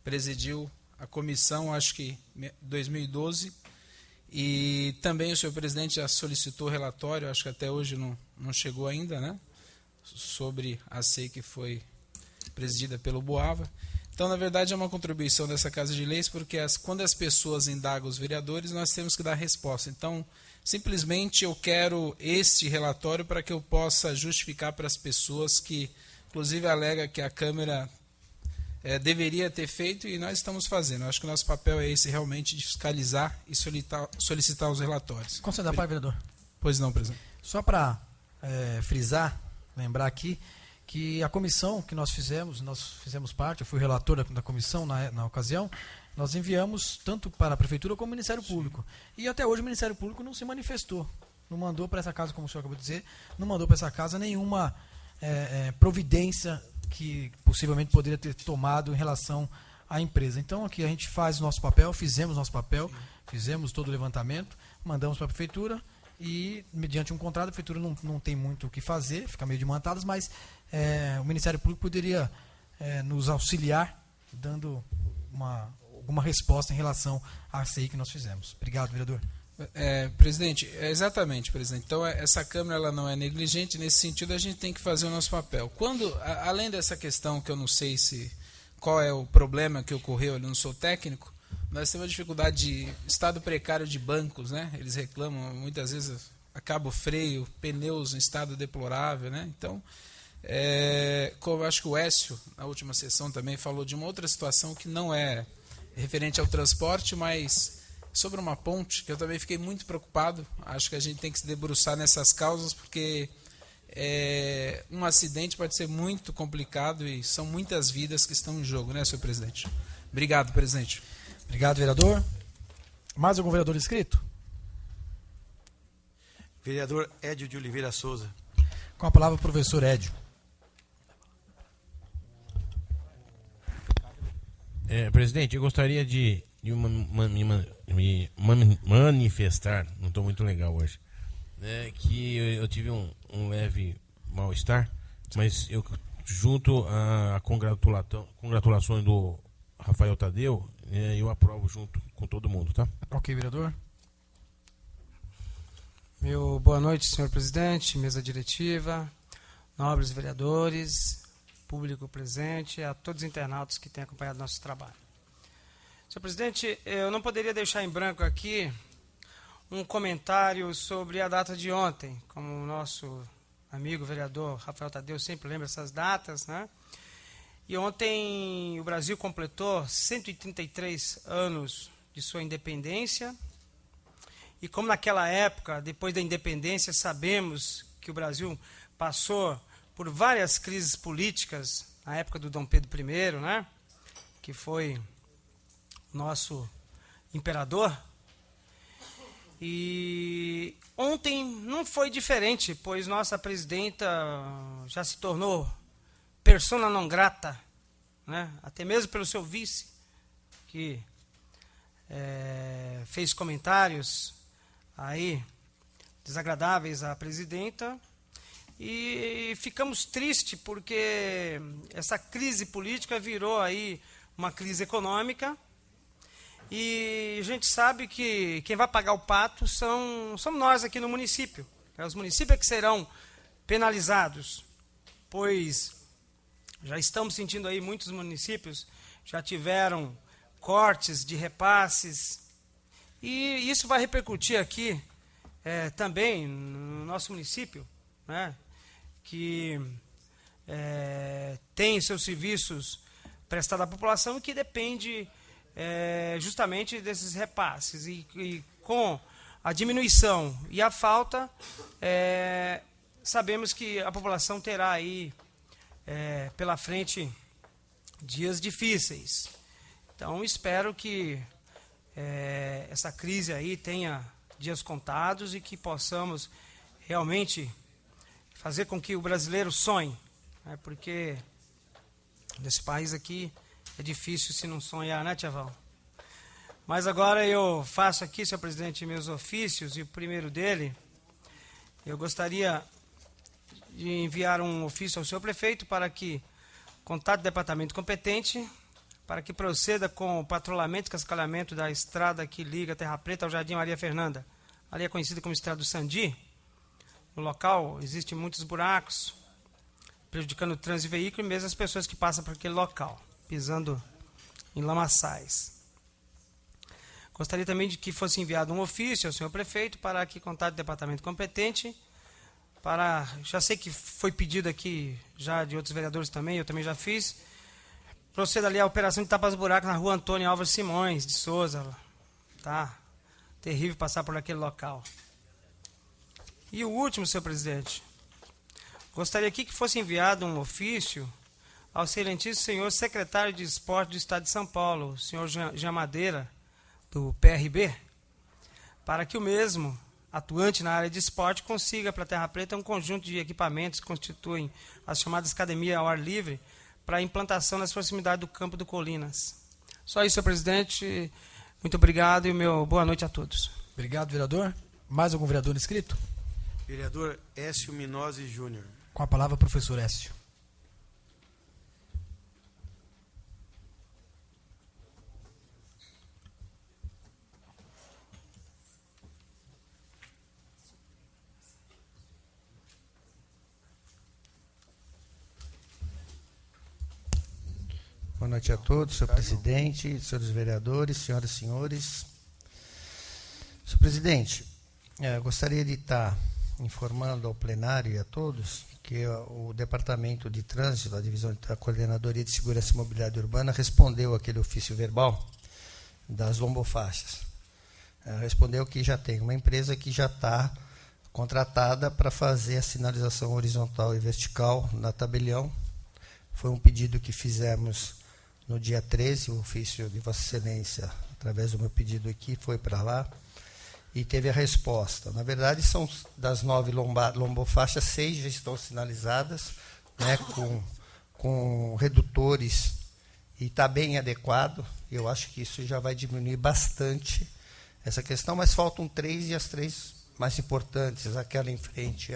[SPEAKER 9] presidiu a comissão, acho que em 2012, e também o senhor presidente já solicitou relatório, acho que até hoje não chegou ainda, né, sobre a SEI que foi presidida pelo Boava. Então, na verdade, é uma contribuição dessa Casa de Leis, porque quando as pessoas indagam os vereadores, nós temos que dar resposta. Então, simplesmente eu quero este relatório para que eu possa justificar para as pessoas que, inclusive, alega que a Câmara deveria ter feito, e nós estamos fazendo. Eu acho que o nosso papel é esse, realmente, de fiscalizar e solicitar os relatórios.
[SPEAKER 1] Conceder a palavra, vereador.
[SPEAKER 9] Pois não, presidente.
[SPEAKER 1] Só para frisar, lembrar aqui, que a comissão que nós fizemos parte, eu fui relator da comissão na ocasião, nós enviamos tanto para a Prefeitura como o Ministério Público. E até hoje o Ministério Público não se manifestou, não mandou para essa casa, como o senhor acabou de dizer, não mandou para essa casa nenhuma providência que possivelmente poderia ter tomado em relação à empresa. Então aqui a gente faz o nosso papel, fizemos nosso papel, fizemos todo o levantamento, mandamos para a Prefeitura, e mediante um contrato a Prefeitura não tem muito o que fazer, fica meio de mantadas, mas o Ministério Público poderia nos auxiliar, dando alguma resposta em relação à CI que nós fizemos. Obrigado, vereador.
[SPEAKER 9] Presidente, exatamente, presidente. Então, essa Câmara ela não é negligente, nesse sentido a gente tem que fazer o nosso papel. Além dessa questão, que eu não sei qual é o problema que ocorreu, eu não sou técnico, nós temos a dificuldade de estado precário de bancos, né? Eles reclamam, muitas vezes acaba o freio, pneus em estado deplorável, né? Então, como eu acho que o Écio, na última sessão, também falou de uma outra situação que não é referente ao transporte, mas sobre uma ponte, que eu também fiquei muito preocupado. Acho que a gente tem que se debruçar nessas causas, porque um acidente pode ser muito complicado e são muitas vidas que estão em jogo, né, senhor presidente? Obrigado, presidente.
[SPEAKER 1] Obrigado, vereador. Mais algum vereador inscrito?
[SPEAKER 3] Vereador Édio de Oliveira Souza.
[SPEAKER 1] Com a palavra o professor Édio.
[SPEAKER 10] Presidente, eu gostaria de me manifestar, não estou muito legal hoje, que eu tive um leve mal-estar, mas eu junto a congratulações do Rafael Tadeu, eu aprovo junto com todo mundo, tá?
[SPEAKER 1] Ok, vereador.
[SPEAKER 4] Boa noite, senhor presidente, mesa diretiva, nobres vereadores, público presente, a todos os internautas que têm acompanhado nosso trabalho. Senhor presidente, eu não poderia deixar em branco aqui um comentário sobre a data de ontem, como o nosso amigo vereador Rafael Tadeu sempre lembra essas datas, né? E ontem o Brasil completou 133 anos de sua independência. E como naquela época, depois da independência, sabemos que o Brasil passou por várias crises políticas, na época do Dom Pedro I, né? Que foi nosso imperador. E ontem não foi diferente, pois nossa presidenta já se tornou persona non grata, né? Até mesmo pelo seu vice, que fez comentários aí desagradáveis à presidenta, e ficamos tristes porque essa crise política virou aí uma crise econômica, E a gente sabe que quem vai pagar o pato somos nós aqui no município. Os municípios é que serão penalizados, pois já estamos sentindo aí, muitos municípios já tiveram cortes de repasses, e isso vai repercutir aqui também no nosso município, né, que tem seus serviços prestados à população e que depende justamente desses repasses. E com a diminuição e a falta, sabemos que a população terá aí pela frente dias difíceis. Então, espero que essa crise aí tenha dias contados e que possamos realmente fazer com que o brasileiro sonhe, né? Porque nesse país aqui é difícil se não sonhar, né, Tia Val? Mas agora eu faço aqui, senhor presidente, meus ofícios, e o primeiro dele, eu gostaria de enviar um ofício ao senhor prefeito para que contate o departamento competente para que proceda com o patrulhamento e cascalhamento da estrada que liga Terra Preta ao Jardim Maria Fernanda. Ali é conhecida como Estrada do Sandi. No local existem muitos buracos, prejudicando o trânsito de veículo e mesmo as pessoas que passam por aquele local, pisando em lamaçais. Gostaria também de que fosse enviado um ofício ao senhor prefeito para que contate o departamento competente, já sei que foi pedido aqui já de outros vereadores também, eu também já fiz, proceda ali a operação de tapas-buracos na rua Antônio Álvares Simões de Souza. Tá terrível passar por aquele local. E o último, senhor presidente, gostaria aqui que fosse enviado um ofício ao excelentíssimo senhor secretário de Esporte do Estado de São Paulo, o senhor Jean Madeira, do PRB, para que o mesmo, atuante na área de esporte, consiga para a Terra Preta um conjunto de equipamentos que constituem as chamadas academias ao ar livre para a implantação nas proximidades do campo do Colinas. Só isso, senhor presidente. Muito obrigado e boa noite a todos.
[SPEAKER 1] Obrigado, vereador. Mais algum vereador inscrito?
[SPEAKER 3] Vereador Écio Minozzi Júnior.
[SPEAKER 1] Com a palavra, professor Écio.
[SPEAKER 5] Boa noite a todos, senhor presidente, senhores vereadores, senhoras e senhores. Senhor presidente, gostaria de estar informando ao plenário e a todos que o Departamento de Trânsito, da Divisão da Coordenadoria de Segurança e Mobilidade Urbana, respondeu aquele ofício verbal das lombofaixas. Respondeu que já tem uma empresa que já está contratada para fazer a sinalização horizontal e vertical na tabelião. Foi um pedido que fizemos no dia 13, o ofício de Vossa Excelência, através do meu pedido aqui, foi para lá e teve a resposta. Na verdade, são das 9 lombofaixas, 6 já estão sinalizadas, né, com redutores, e está bem adequado. Eu acho que isso já vai diminuir bastante essa questão, mas faltam 3, e as 3 mais importantes, aquela em frente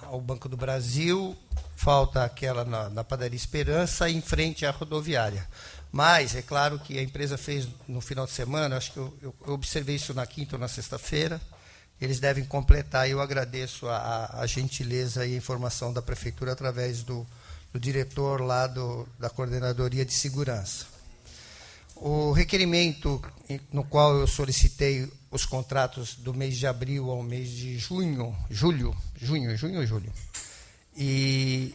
[SPEAKER 5] ao Banco do Brasil, falta aquela na Padaria Esperança, em frente à rodoviária. Mas é claro que a empresa fez no final de semana, acho que eu observei isso na quinta ou na sexta-feira, eles devem completar, e eu agradeço a gentileza e a informação da Prefeitura através do diretor lá da Coordenadoria de Segurança. O requerimento no qual eu solicitei os contratos do mês de abril ao mês de junho ou julho, e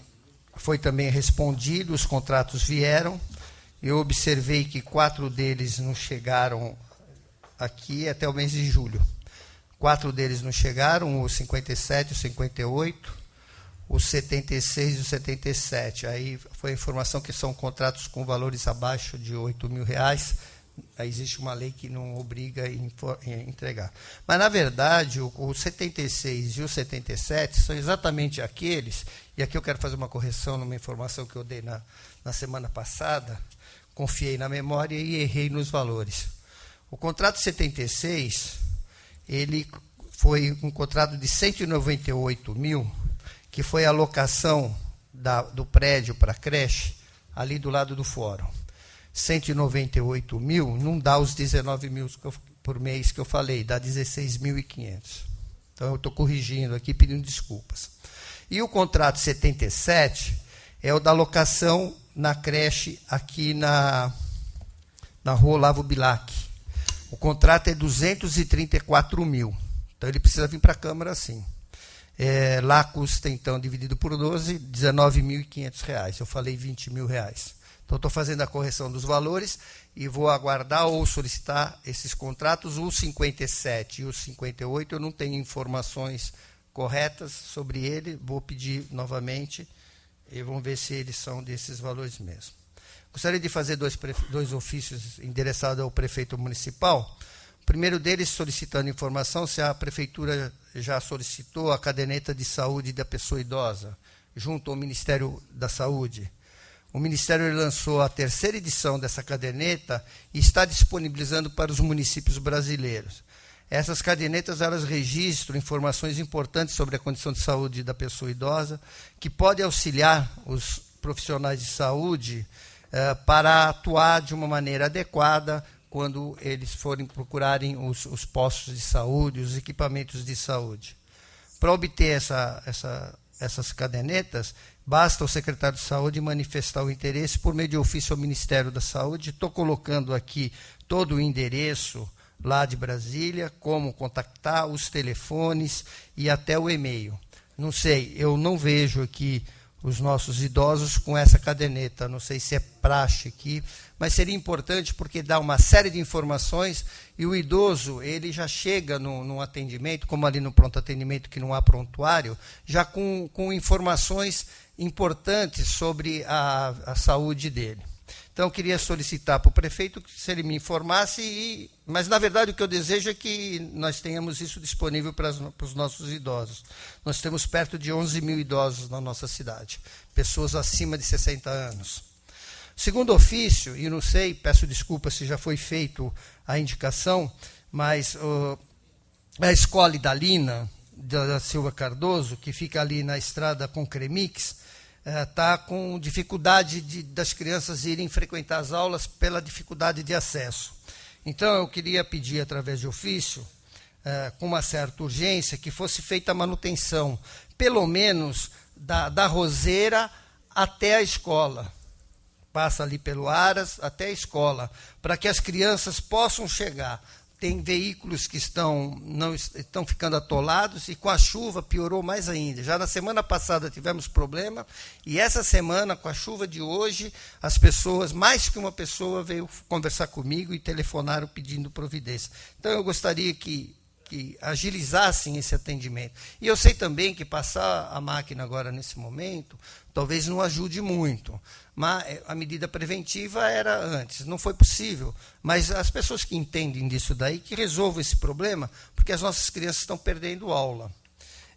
[SPEAKER 5] foi também respondido, os contratos vieram. Eu observei que 4 deles não chegaram aqui até o mês de julho. 4 deles não chegaram, o 57, o 58, o 76 e o 77. Aí foi a informação que são contratos com valores abaixo de R$8.000. Aí existe uma lei que não obriga a entregar. Mas, na verdade, o 76 e o 77 são exatamente aqueles, e aqui eu quero fazer uma correção numa informação que eu dei na semana passada, confiei na memória e errei nos valores. O contrato 76, ele foi um contrato de 198 mil, que foi a alocação do prédio para a creche, ali do lado do fórum.
[SPEAKER 8] 198 mil, não dá os 19 mil por mês que eu falei, dá 16.500. Então, eu estou corrigindo aqui, pedindo desculpas. E o contrato 77 é o da locação na creche aqui na Rua Olavo Bilac. O contrato é 234 mil. Então, ele precisa vir para a Câmara assim. Lá custa, então, dividido por 12, R$ 19.500. Eu falei R$ 20.000. Então, estou fazendo a correção dos valores e vou aguardar ou solicitar esses contratos. O 57 e o 58, eu não tenho informações corretas sobre ele. Vou pedir novamente e vamos ver se eles são desses valores mesmo. Gostaria de fazer dois ofícios endereçados ao prefeito municipal. O primeiro deles solicitando informação se a prefeitura já solicitou a caderneta de saúde da pessoa idosa, junto ao Ministério da Saúde. O Ministério lançou a 3ª edição dessa caderneta e está disponibilizando para os municípios brasileiros. Essas cadernetas, elas registram informações importantes sobre a condição de saúde da pessoa idosa, que pode auxiliar os profissionais de saúde para atuar de uma maneira adequada quando eles forem procurarem os postos de saúde, os equipamentos de saúde. Para obter essas cadernetas, basta o secretário de Saúde manifestar o interesse por meio de ofício ao Ministério da Saúde. Estou colocando aqui todo o endereço lá de Brasília, como contactar, os telefones e até o e-mail. Não sei, eu não vejo aqui os nossos idosos com essa caderneta, não sei se é praxe aqui, mas seria importante porque dá uma série de informações e o idoso, ele já chega num atendimento, como ali no pronto atendimento que não há prontuário, já com informações importantes sobre a saúde dele. Então, eu queria solicitar para o prefeito se ele me informasse, mas, na verdade, o que eu desejo é que nós tenhamos isso disponível para os nossos idosos. Nós temos perto de 11 mil idosos na nossa cidade, pessoas acima de 60 anos. Segundo ofício, e não sei, peço desculpa se já foi feito a indicação, mas a escola Idalina, da Silva Cardoso, que fica ali na estrada com Cremix, está com dificuldade das crianças irem frequentar as aulas pela dificuldade de acesso. Então, eu queria pedir, através de ofício, com uma certa urgência, que fosse feita a manutenção, pelo menos, da roseira até a escola. Passa ali pelo Aras até a escola, para que as crianças possam chegar. Tem veículos que estão ficando atolados e com a chuva piorou mais ainda. Já na semana passada tivemos problema e essa semana, com a chuva de hoje, as pessoas, mais que uma pessoa, veio conversar comigo e telefonaram pedindo providência. Então, eu gostaria que agilizassem esse atendimento. E eu sei também que passar a máquina agora, nesse momento, talvez não ajude muito. Mas a medida preventiva era antes, não foi possível. Mas as pessoas que entendem disso daí, que resolvam esse problema, porque as nossas crianças estão perdendo aula.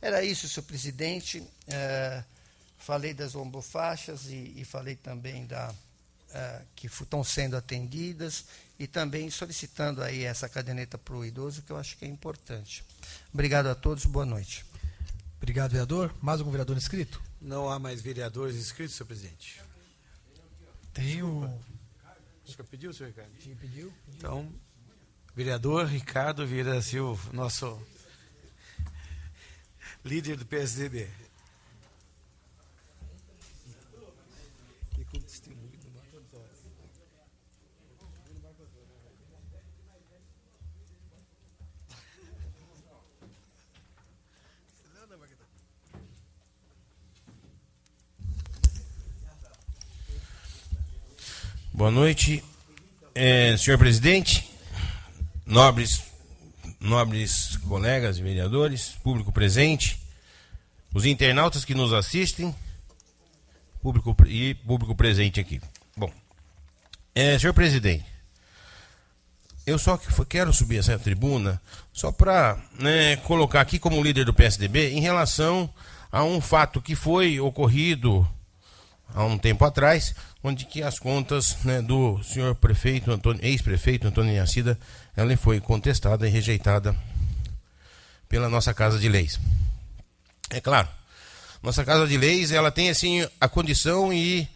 [SPEAKER 8] Era isso, senhor presidente. Falei das lombofaixas e falei também que estão sendo atendidas e também solicitando aí essa caderneta para o idoso, que eu acho que é importante. Obrigado a todos, boa noite.
[SPEAKER 1] Obrigado, vereador. Mais algum vereador inscrito?
[SPEAKER 3] Não há mais vereadores inscritos, senhor presidente.
[SPEAKER 1] Tem o...
[SPEAKER 3] O senhor pediu, senhor Ricardo?
[SPEAKER 1] Sim, pediu.
[SPEAKER 3] Então, vereador Ricardo Vieira da Silva, nosso líder do PSDB. E com testemunho do Marco.
[SPEAKER 10] Boa noite, senhor presidente, nobres colegas e vereadores, público presente, os internautas que nos assistem, público presente aqui. Bom, senhor presidente, eu só quero subir essa tribuna só para colocar aqui como líder do PSDB em relação a um fato que foi ocorrido há um tempo atrás, onde que as contas do senhor prefeito, ex-prefeito Antônio Inhacida, ela foi contestada e rejeitada pela nossa Casa de Leis. É claro, nossa Casa de Leis, ela tem assim a condição e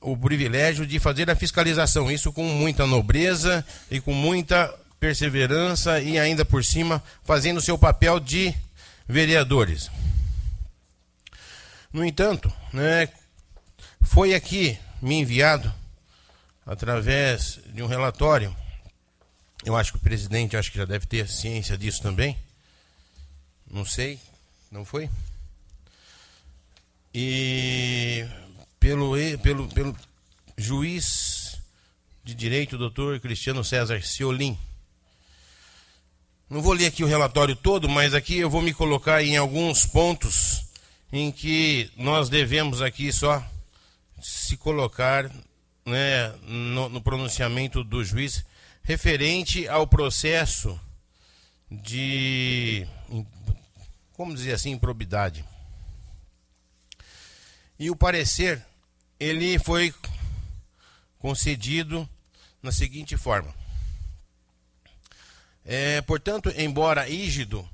[SPEAKER 10] o privilégio de fazer a fiscalização, isso com muita nobreza e com muita perseverança e ainda por cima fazendo o seu papel de vereadores. No entanto, né, foi aqui me enviado, através de um relatório, eu acho que o presidente acho que já deve ter ciência disso também, não sei, não foi? E pelo juiz de direito, doutor Cristiano César Ciolin. Não vou ler aqui o relatório todo, mas aqui eu vou me colocar em alguns pontos em que nós devemos aqui só se colocar, né, no pronunciamento do juiz referente ao processo de, como dizer assim, improbidade. E o parecer, ele foi concedido na seguinte forma. Portanto, embora rígido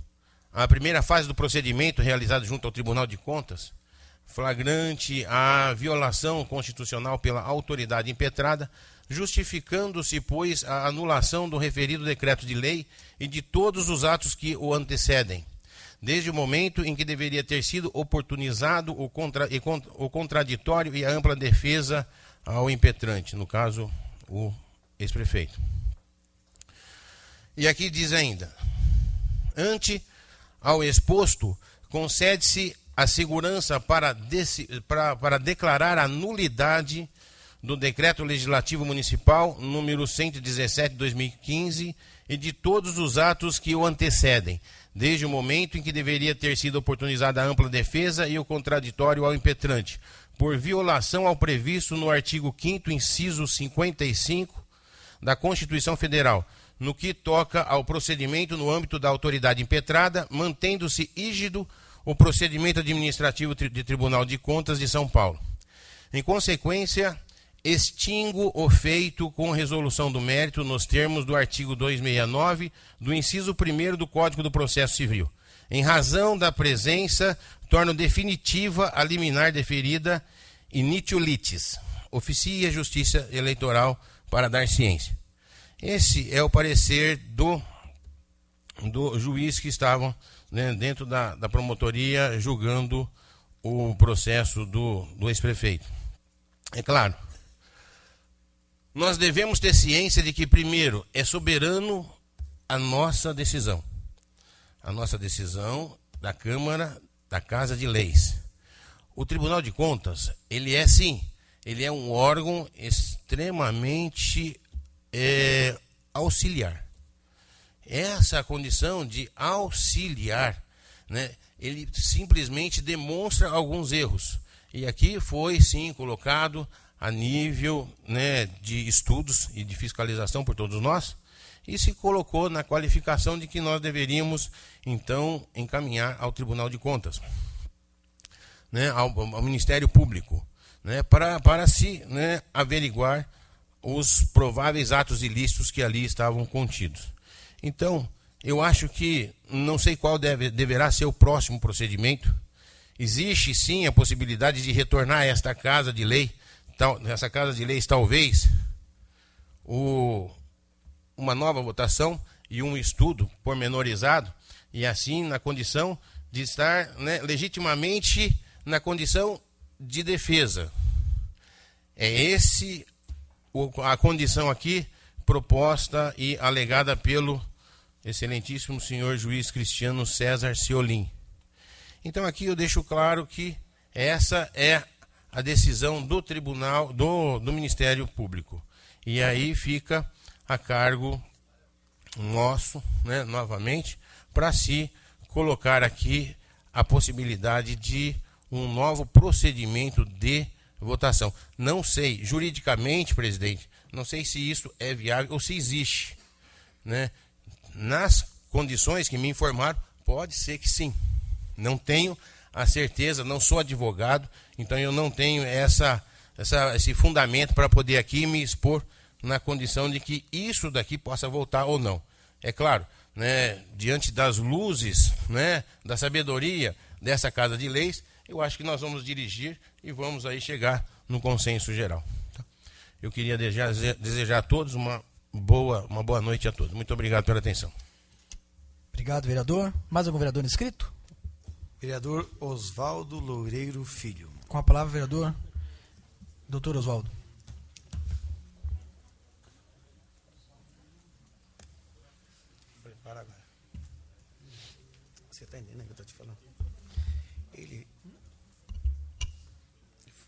[SPEAKER 10] a primeira fase do procedimento realizado junto ao Tribunal de Contas, flagrante a violação constitucional pela autoridade impetrada, justificando-se, pois, a anulação do referido decreto de lei e de todos os atos que o antecedem, desde o momento em que deveria ter sido oportunizado o contraditório e a ampla defesa ao impetrante, no caso, o ex-prefeito. E aqui diz ainda, ante ao exposto, concede-se a segurança para declarar a nulidade do Decreto Legislativo Municipal número 117 de 2015 e de todos os atos que o antecedem, desde o momento em que deveria ter sido oportunizada a ampla defesa e o contraditório ao impetrante, por violação ao previsto no artigo 5º, inciso 55 da Constituição Federal, no que toca ao procedimento no âmbito da autoridade impetrada, mantendo-se rígido o procedimento administrativo de Tribunal de Contas de São Paulo. Em consequência, extingo o feito com resolução do mérito nos termos do artigo 269 do inciso 1º do Código do Processo Civil. Em razão da presença, torno definitiva a liminar deferida initio litis. Oficie a Justiça Eleitoral para dar ciência. Esse é o parecer do juiz que estavam, né, dentro da promotoria julgando o processo do ex-prefeito. É claro, nós devemos ter ciência de que, primeiro, é soberano a nossa decisão da Câmara, da Casa de Leis. O Tribunal de Contas, ele é um órgão extremamente auxiliar. Essa condição de auxiliar, né, ele simplesmente demonstra alguns erros. E aqui foi, sim, colocado a nível, né, de estudos e de fiscalização por todos nós, e se colocou na qualificação de que nós deveríamos, então, encaminhar ao Tribunal de Contas, né, ao Ministério Público, né, para se, né, averiguar os prováveis atos ilícitos que ali estavam contidos. Então, eu acho que, não sei qual deverá ser o próximo procedimento. Existe, sim, a possibilidade de retornar a esta Casa de Lei, essa Casa de Leis, talvez, uma nova votação e um estudo pormenorizado, e assim, na condição de estar, né, legitimamente na condição de defesa. É a condição aqui proposta e alegada pelo excelentíssimo senhor juiz Cristiano César Ciolin. Então aqui eu deixo claro que essa é a decisão do Tribunal, do Ministério Público. E aí fica a cargo nosso, né, novamente, para se colocar aqui a possibilidade de um novo procedimento de votação. Não sei, juridicamente, presidente, não sei se isso é viável ou se existe, né? Nas condições que me informaram, pode ser que sim. Não tenho a certeza, não sou advogado, então eu não tenho esse fundamento para poder aqui me expor na condição de que isso daqui possa voltar ou não. É claro, né, diante das luzes, né, da sabedoria dessa Casa de Leis, eu acho que nós vamos dirigir e vamos aí chegar no consenso geral. eu queria desejar a todos uma boa noite a todos. Muito obrigado pela atenção.
[SPEAKER 1] Obrigado, vereador. Mais algum vereador inscrito?
[SPEAKER 3] Vereador Oswaldo Loureiro Filho.
[SPEAKER 1] Com a palavra, vereador doutor Oswaldo.
[SPEAKER 3] Prepara agora. Você está entendendo o que eu estou te falando? Ele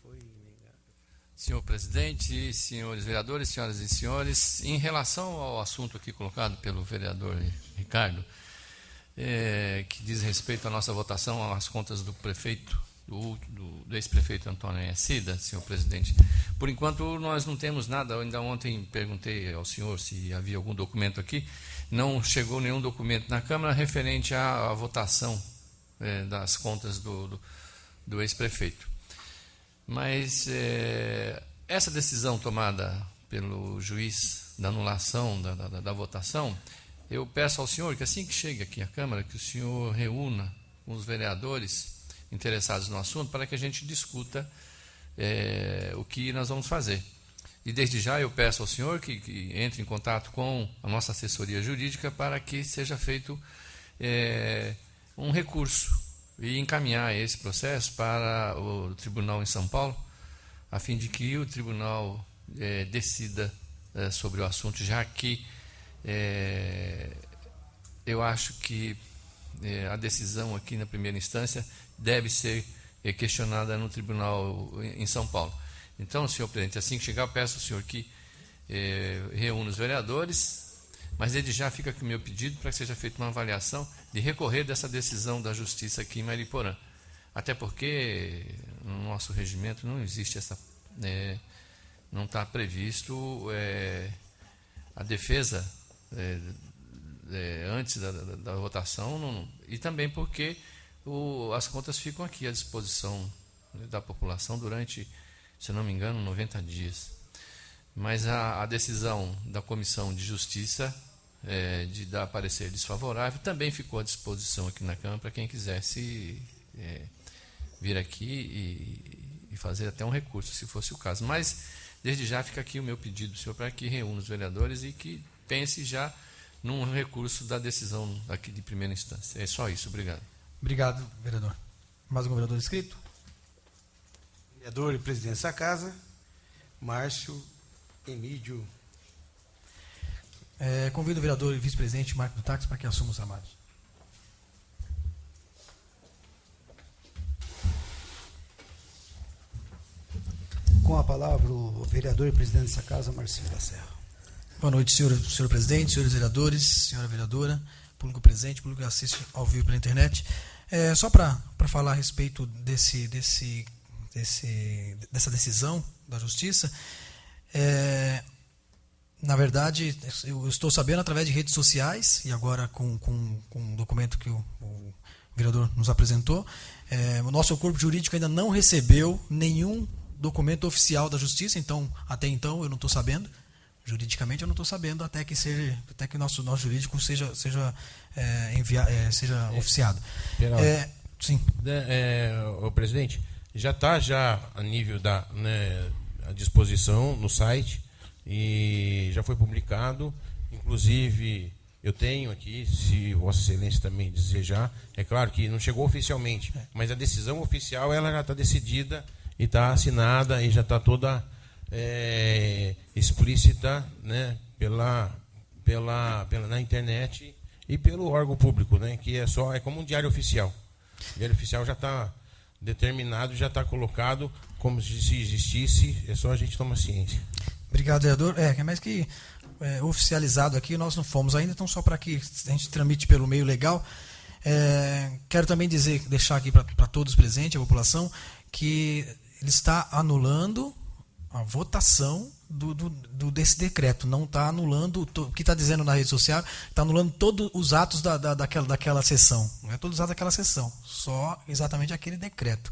[SPEAKER 3] foi negado.
[SPEAKER 11] Senhor presidente, senhores vereadores, senhoras e senhores, em relação ao assunto aqui colocado pelo vereador Ricardo, que diz respeito à nossa votação às contas do prefeito, do ex-prefeito Antônio Yacida, senhor presidente. Por enquanto, nós não temos nada. Eu ainda ontem perguntei ao senhor se havia algum documento aqui. Não chegou nenhum documento na Câmara referente à votação das contas do ex-prefeito. Mas essa decisão tomada pelo juiz da anulação da votação, eu peço ao senhor que assim que chegue aqui à Câmara, que o senhor reúna com os vereadores interessados no assunto para que a gente discuta o que nós vamos fazer. E desde já eu peço ao senhor que entre em contato com a nossa assessoria jurídica para que seja feito um recurso e encaminhar esse processo para o tribunal em São Paulo, a fim de que o tribunal decida sobre o assunto, já que eu acho que a decisão aqui na primeira instância deve ser questionada no tribunal em São Paulo. Então, senhor presidente, assim que chegar, eu peço ao senhor que reúna os vereadores, mas desde já fica aqui o meu pedido para que seja feita uma avaliação de recorrer dessa decisão da Justiça aqui em Mariporã. Até porque no nosso regimento não existe essa... não está previsto a defesa antes da votação, e também porque as contas ficam aqui à disposição da população durante, se não me engano, 90 dias. Mas a decisão da Comissão de Justiça de dar parecer desfavorável também ficou à disposição aqui na Câmara para quem quisesse vir aqui e fazer até um recurso, se fosse o caso. Mas, desde já, fica aqui o meu pedido, senhor, para que reúna os vereadores e que pense já num recurso da decisão aqui de primeira instância. É só isso, obrigado.
[SPEAKER 1] Obrigado, vereador. Mais algum vereador inscrito?
[SPEAKER 3] Vereador e presidente da Casa, Márcio Emílio.
[SPEAKER 1] Convido o vereador e vice-presidente Marco do Táxi para que assuma os trabalhos.
[SPEAKER 5] Com a palavra, o vereador e presidente dessa Casa, Marcinho da Serra.
[SPEAKER 1] Boa noite, senhor presidente, senhores vereadores, senhora vereadora, público presente, público que assiste ao vivo pela internet. Só para falar a respeito dessa decisão da Justiça, na verdade, eu estou sabendo através de redes sociais, e agora com um documento que o vereador nos apresentou, o nosso corpo jurídico ainda não recebeu nenhum documento oficial da Justiça, então, até então, eu não estou sabendo. Juridicamente eu não estou sabendo até que o nosso jurídico seja oficiado. Sim.
[SPEAKER 10] O presidente, já está a nível a disposição no site e já foi publicado. Inclusive, eu tenho aqui, se Vossa Excelência também desejar, é claro que não chegou oficialmente, mas a decisão oficial ela já está decidida e está assinada e já está toda explícita, né, na internet e pelo órgão público, né, que é como um diário oficial. O diário oficial já está determinado, já está colocado como se existisse, é só a gente tomar ciência.
[SPEAKER 1] Obrigado, vereador. Mais que oficializado aqui, nós não fomos ainda, então só para que a gente tramite pelo meio legal. Quero também deixar aqui para todos presentes, a população, que ele está anulando a votação desse decreto, não está anulando o que está dizendo na rede social, está anulando todos os atos daquela sessão, não é todos os atos daquela sessão, só exatamente aquele decreto.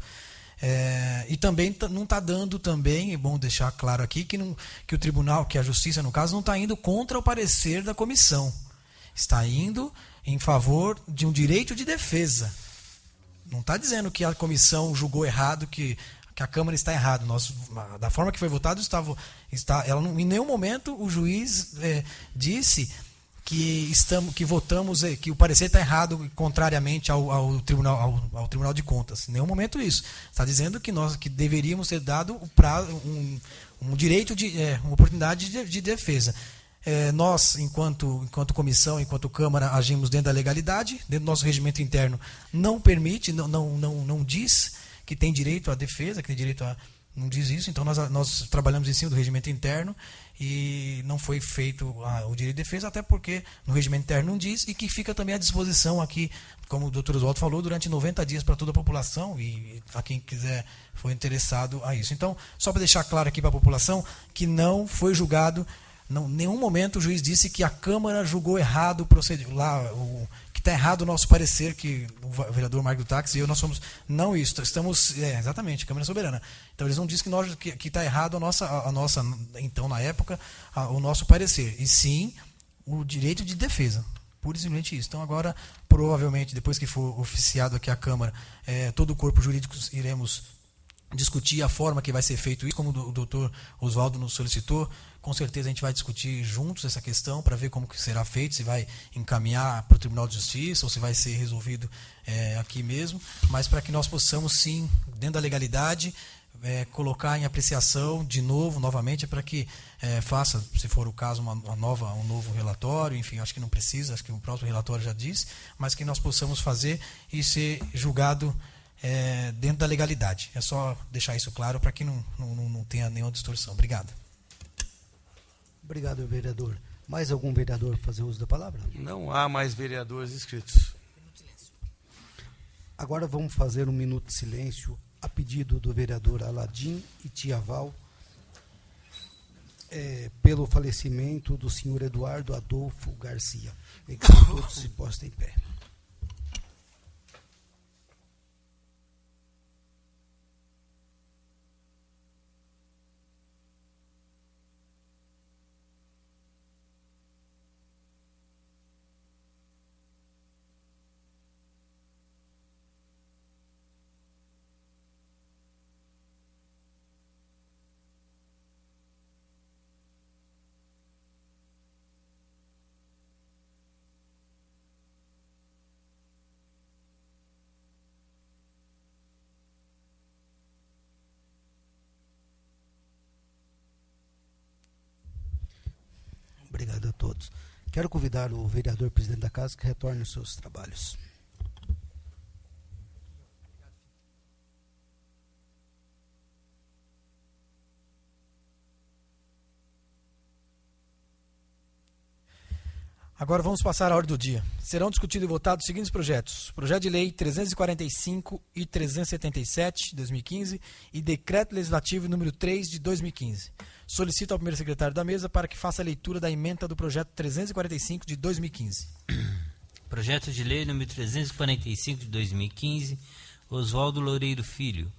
[SPEAKER 1] E também não está dando também, é bom deixar claro aqui, que o tribunal, que a Justiça, no caso, não está indo contra o parecer da comissão, está indo em favor de um direito de defesa. Não está dizendo que a comissão julgou errado, que que a Câmara está errada. Da forma que foi votado, em nenhum momento o juiz disse que votamos, que o parecer está errado contrariamente ao Tribunal de Contas. Em nenhum momento isso. Está dizendo que deveríamos ter dado um direito uma oportunidade de defesa. Nós, enquanto comissão, enquanto Câmara, agimos dentro da legalidade, dentro do nosso regimento interno, não permite, não diz que tem direito à defesa, que tem direito a... Não diz isso, então nós trabalhamos em cima do regimento interno e não foi feito o direito de defesa, até porque no regimento interno não diz, e que fica também à disposição aqui, como o doutor Oswaldo falou, durante 90 dias para toda a população e a quem quiser for interessado a isso. Então, só para deixar claro aqui para a população que não foi julgado, em nenhum momento o juiz disse que a Câmara julgou errado que está errado o nosso parecer, que o vereador Marco do Táxi e eu, nós somos, não isso, estamos, exatamente, Câmara Soberana. Então eles não dizem que está errado a nossa, então na época, o nosso parecer, e sim o direito de defesa, pura e simplesmente isso. Então agora, provavelmente, depois que for oficiado aqui a Câmara, todo o corpo jurídico iremos discutir a forma que vai ser feito isso, como o doutor Oswaldo nos solicitou. Com certeza a gente vai discutir juntos essa questão para ver como que será feito, se vai encaminhar para o Tribunal de Justiça ou se vai ser resolvido aqui mesmo, mas para que nós possamos sim, dentro da legalidade, colocar em apreciação novamente, para que faça, se for o caso, um novo relatório, enfim, acho que não precisa, acho que o próprio relatório já disse, mas que nós possamos fazer e ser julgado dentro da legalidade. É só deixar isso claro para que não tenha nenhuma distorção. Obrigado.
[SPEAKER 5] Obrigado, vereador. Mais algum vereador fazer uso da palavra?
[SPEAKER 3] Não há mais vereadores inscritos.
[SPEAKER 5] Agora vamos fazer um minuto de silêncio a pedido do vereador Aladim e Tia Val, pelo falecimento do senhor Eduardo Adolfo Garcia. E que todos se postem em pé. Obrigado a todos. Quero convidar o vereador presidente da casa que retorne aos seus trabalhos.
[SPEAKER 1] Agora vamos passar à ordem do dia. Serão discutidos e votados os seguintes projetos: projeto de lei 345 e 377 de 2015 e decreto legislativo número 3 de 2015. Solicito ao primeiro secretário da mesa para que faça a leitura da ementa do projeto 345 de 2015.
[SPEAKER 2] Projeto de lei número 345 de 2015, Oswaldo Loureiro Filho.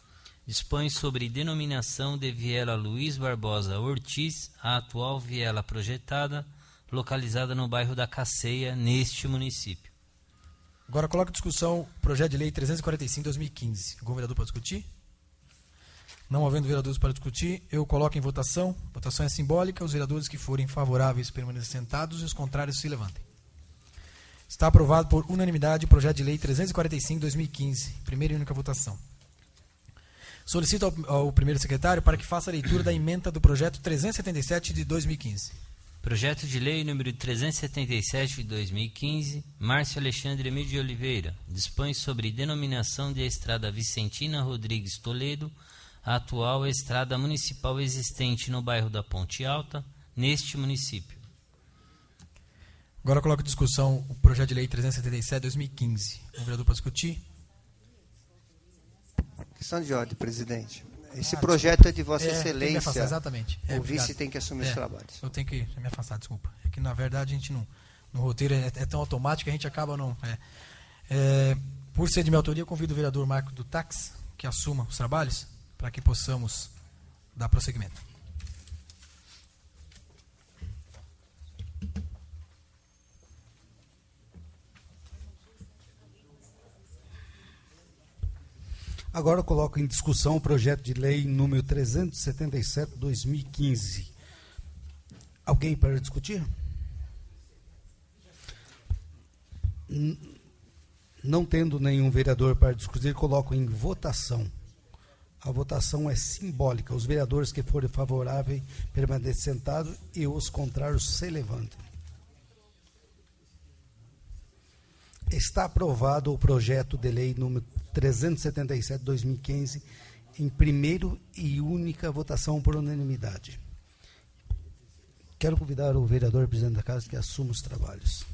[SPEAKER 2] Dispõe sobre denominação de Viela Luiz Barbosa Ortiz, a atual viela projetada, localizada no bairro da Caceia, neste município.
[SPEAKER 1] Agora coloca em discussão o projeto de lei 345 de 2015. Algum vereador para discutir? Não havendo vereadores para discutir, eu coloco em votação. Votação é simbólica. Os vereadores que forem favoráveis permaneçam sentados e os contrários se levantem. Está aprovado por unanimidade o projeto de lei 345 de 2015. Primeira e única votação. Solicito ao primeiro secretário para que faça a leitura da ementa do projeto 377 de 2015.
[SPEAKER 2] Projeto de lei número 377 de 2015, Márcio Alexandre Emílio de Oliveira, dispõe sobre denominação de Estrada Vicentina Rodrigues Toledo, a atual estrada municipal existente no bairro da Ponte Alta, neste município.
[SPEAKER 1] Agora coloco em discussão o projeto de lei 377 de 2015. O vereador para discutir?
[SPEAKER 8] Questão de ordem, presidente. Esse projeto é de Vossa Excelência.
[SPEAKER 1] Tem que me afastar, exatamente.
[SPEAKER 8] O vice tem que assumir os trabalhos.
[SPEAKER 1] Eu tenho que me afastar, desculpa. É que, na verdade, a gente não... No roteiro é tão automático que a gente acaba não... Por ser de minha autoria, eu convido o vereador Marco do Táxi que assuma os trabalhos para que possamos dar prosseguimento.
[SPEAKER 5] Agora eu coloco em discussão o projeto de lei número 377/2015. Alguém para discutir? Não tendo nenhum vereador para discutir, coloco em votação. A votação é simbólica. Os vereadores que forem favoráveis permaneçam sentados e os contrários se levantem. Está aprovado o projeto de lei número 377/2015 em primeiro e única votação por unanimidade. Quero convidar o vereador presidente da casa que assuma os trabalhos.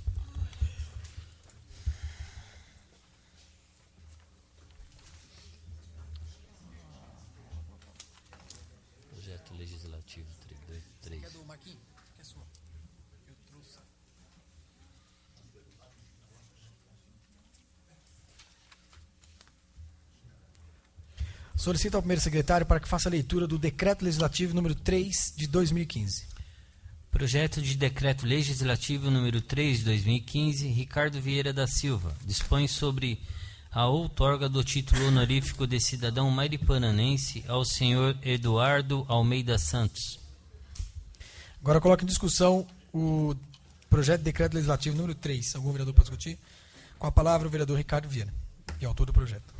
[SPEAKER 2] Projeto Legislativo 323.
[SPEAKER 1] É do Marquinhos? Que é sua? Eu trouxe. Solicito ao primeiro secretário para que faça a leitura do Decreto Legislativo número 3 de 2015.
[SPEAKER 2] Projeto de Decreto Legislativo número 3 de 2015, Ricardo Vieira da Silva, dispõe sobre a outorga do título honorífico de cidadão mairiporanense ao senhor Eduardo Almeida Santos.
[SPEAKER 1] Agora coloco em discussão o projeto de Decreto Legislativo número 3. Algum vereador para discutir? Com a palavra o vereador Ricardo Vieira, que é autor do projeto.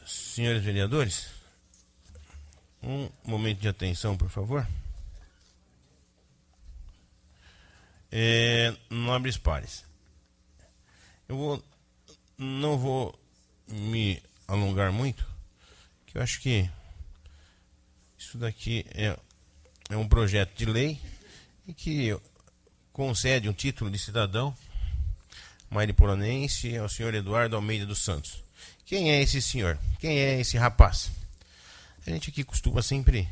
[SPEAKER 10] Senhores vereadores, um momento de atenção, por favor. Nobres pares, não vou me alongar muito, que eu acho que isso daqui é um projeto de lei e que concede um título de cidadão mairiporanense ao senhor Eduardo Almeida dos Santos. Quem é esse senhor? Quem é esse rapaz? A gente aqui costuma sempre,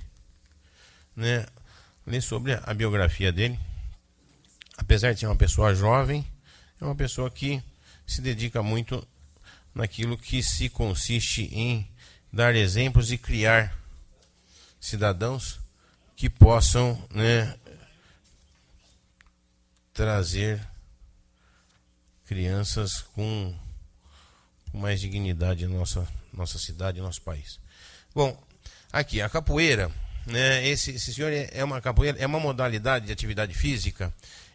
[SPEAKER 10] né, ler sobre a biografia dele. Apesar de ser uma pessoa jovem, é uma pessoa que se dedica muito naquilo que se consiste em dar exemplos e criar cidadãos que possam, né, trazer crianças com mais dignidade em nossa cidade, nosso país. Bom, aqui a capoeira, né? Esse senhor é uma capoeira, é uma modalidade de atividade física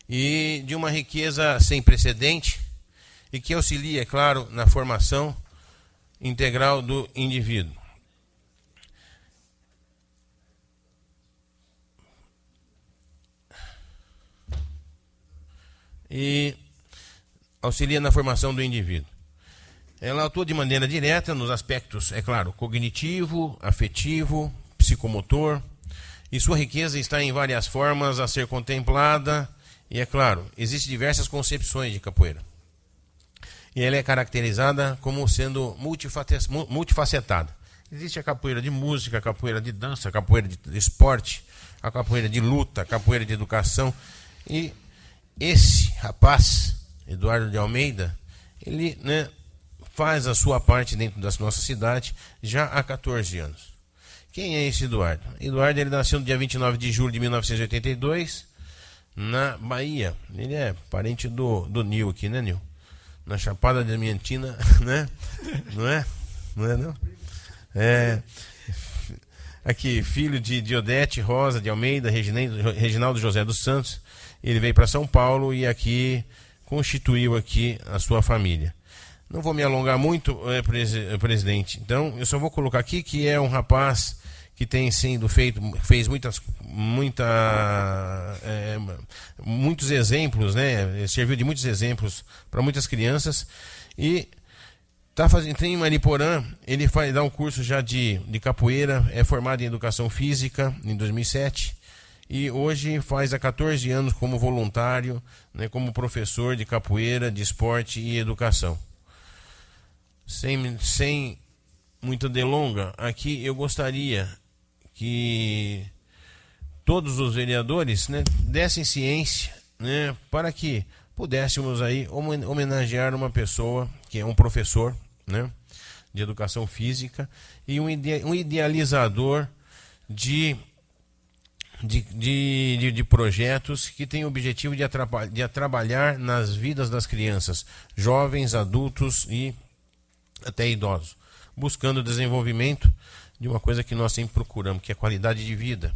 [SPEAKER 10] e de uma riqueza sem precedente e que auxilia, é claro, na formação integral do indivíduo. E auxilia na formação do indivíduo. Ela atua de maneira direta nos aspectos, é claro, cognitivo, afetivo, psicomotor, e sua riqueza está em várias formas a ser contemplada, e é claro, existem diversas concepções de capoeira. E ela é caracterizada como sendo multifacetada. Existe a capoeira de música, a capoeira de dança, a capoeira de esporte, a capoeira de luta, a capoeira de educação. E esse rapaz, Eduardo de Almeida, ele, né, faz a sua parte dentro da nossa cidade já há 14 anos. Quem é esse Eduardo? Eduardo, ele nasceu no dia 29 de julho de 1982, na Bahia. Ele é parente do Nil aqui, né, Nil? Na Chapada Diamantina, né? Não é? Não é, não? Aqui, filho de Odete Rosa de Almeida, Reginaldo José dos Santos. Ele veio para São Paulo e aqui constituiu aqui a sua família. Não vou me alongar muito, presidente. Então, eu só vou colocar aqui que é um rapaz que tem sendo fez muitos exemplos, né? Serviu de muitos exemplos para muitas crianças e tem em Mariporã. Ele dá um curso já de capoeira, é formado em educação física em 2007 e hoje faz há 14 anos como voluntário, né, como professor de capoeira, de esporte e educação. Sem muita delonga, aqui eu gostaria que todos os vereadores, né, dessem ciência, né, para que pudéssemos aí homenagear uma pessoa que é um professor, né, de educação física e um idealizador de projetos que tem o objetivo de trabalhar nas vidas das crianças, jovens, adultos e até idosos, buscando o desenvolvimento de uma coisa que nós sempre procuramos, que é a qualidade de vida.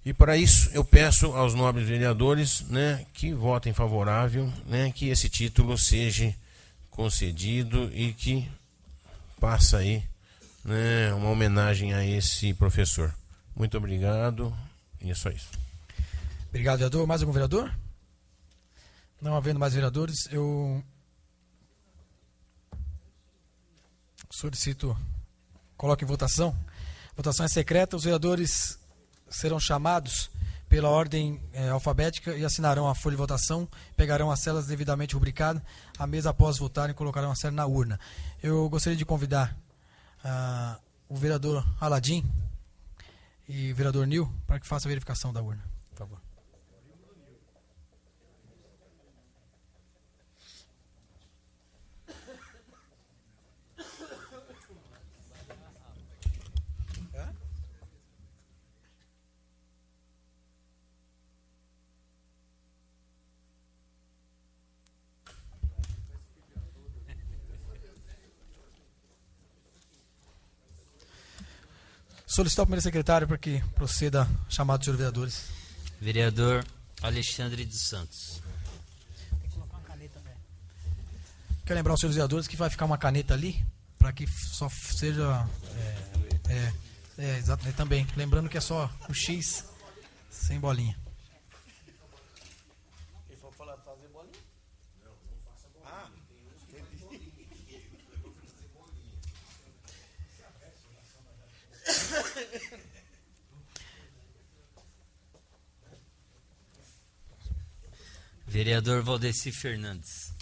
[SPEAKER 10] E para isso eu peço aos nobres vereadores, né, que votem favorável, né, que esse título seja concedido e que passa aí, né, uma homenagem a esse professor. Muito obrigado, e é só isso.
[SPEAKER 1] Obrigado, vereador. Mais algum vereador? Não havendo mais vereadores, eu solicito, coloque em votação. A votação é secreta, os vereadores serão chamados pela ordem alfabética e assinarão a folha de votação, pegarão as celas devidamente rubricadas, a mesa após votarem colocarão a cela na urna. Eu gostaria de convidar o vereador Aladim e o vereador Nil para que faça a verificação da urna, por favor. Solicitar ao primeiro secretário para que proceda a chamada dos senhores vereadores.
[SPEAKER 2] Vereador Alexandre dos Santos.
[SPEAKER 1] Quero lembrar aos senhores vereadores que vai ficar uma caneta ali, para que só seja... exato, também. Lembrando que é só o X sem bolinha.
[SPEAKER 3] Ele falou para fazer bolinha? Não faça bolinha.
[SPEAKER 2] Vereador Valdeci Fernandes.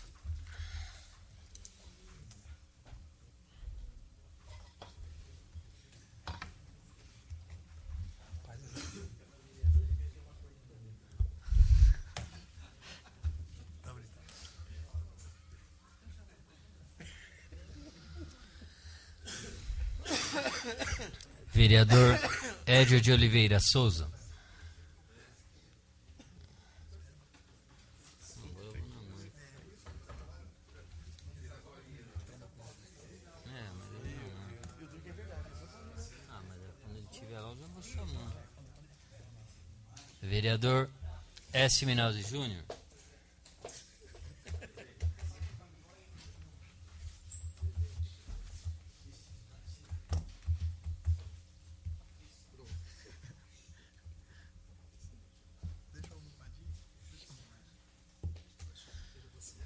[SPEAKER 2] Vereador Édio de Oliveira Souza. Vereador S. Minaldi Júnior.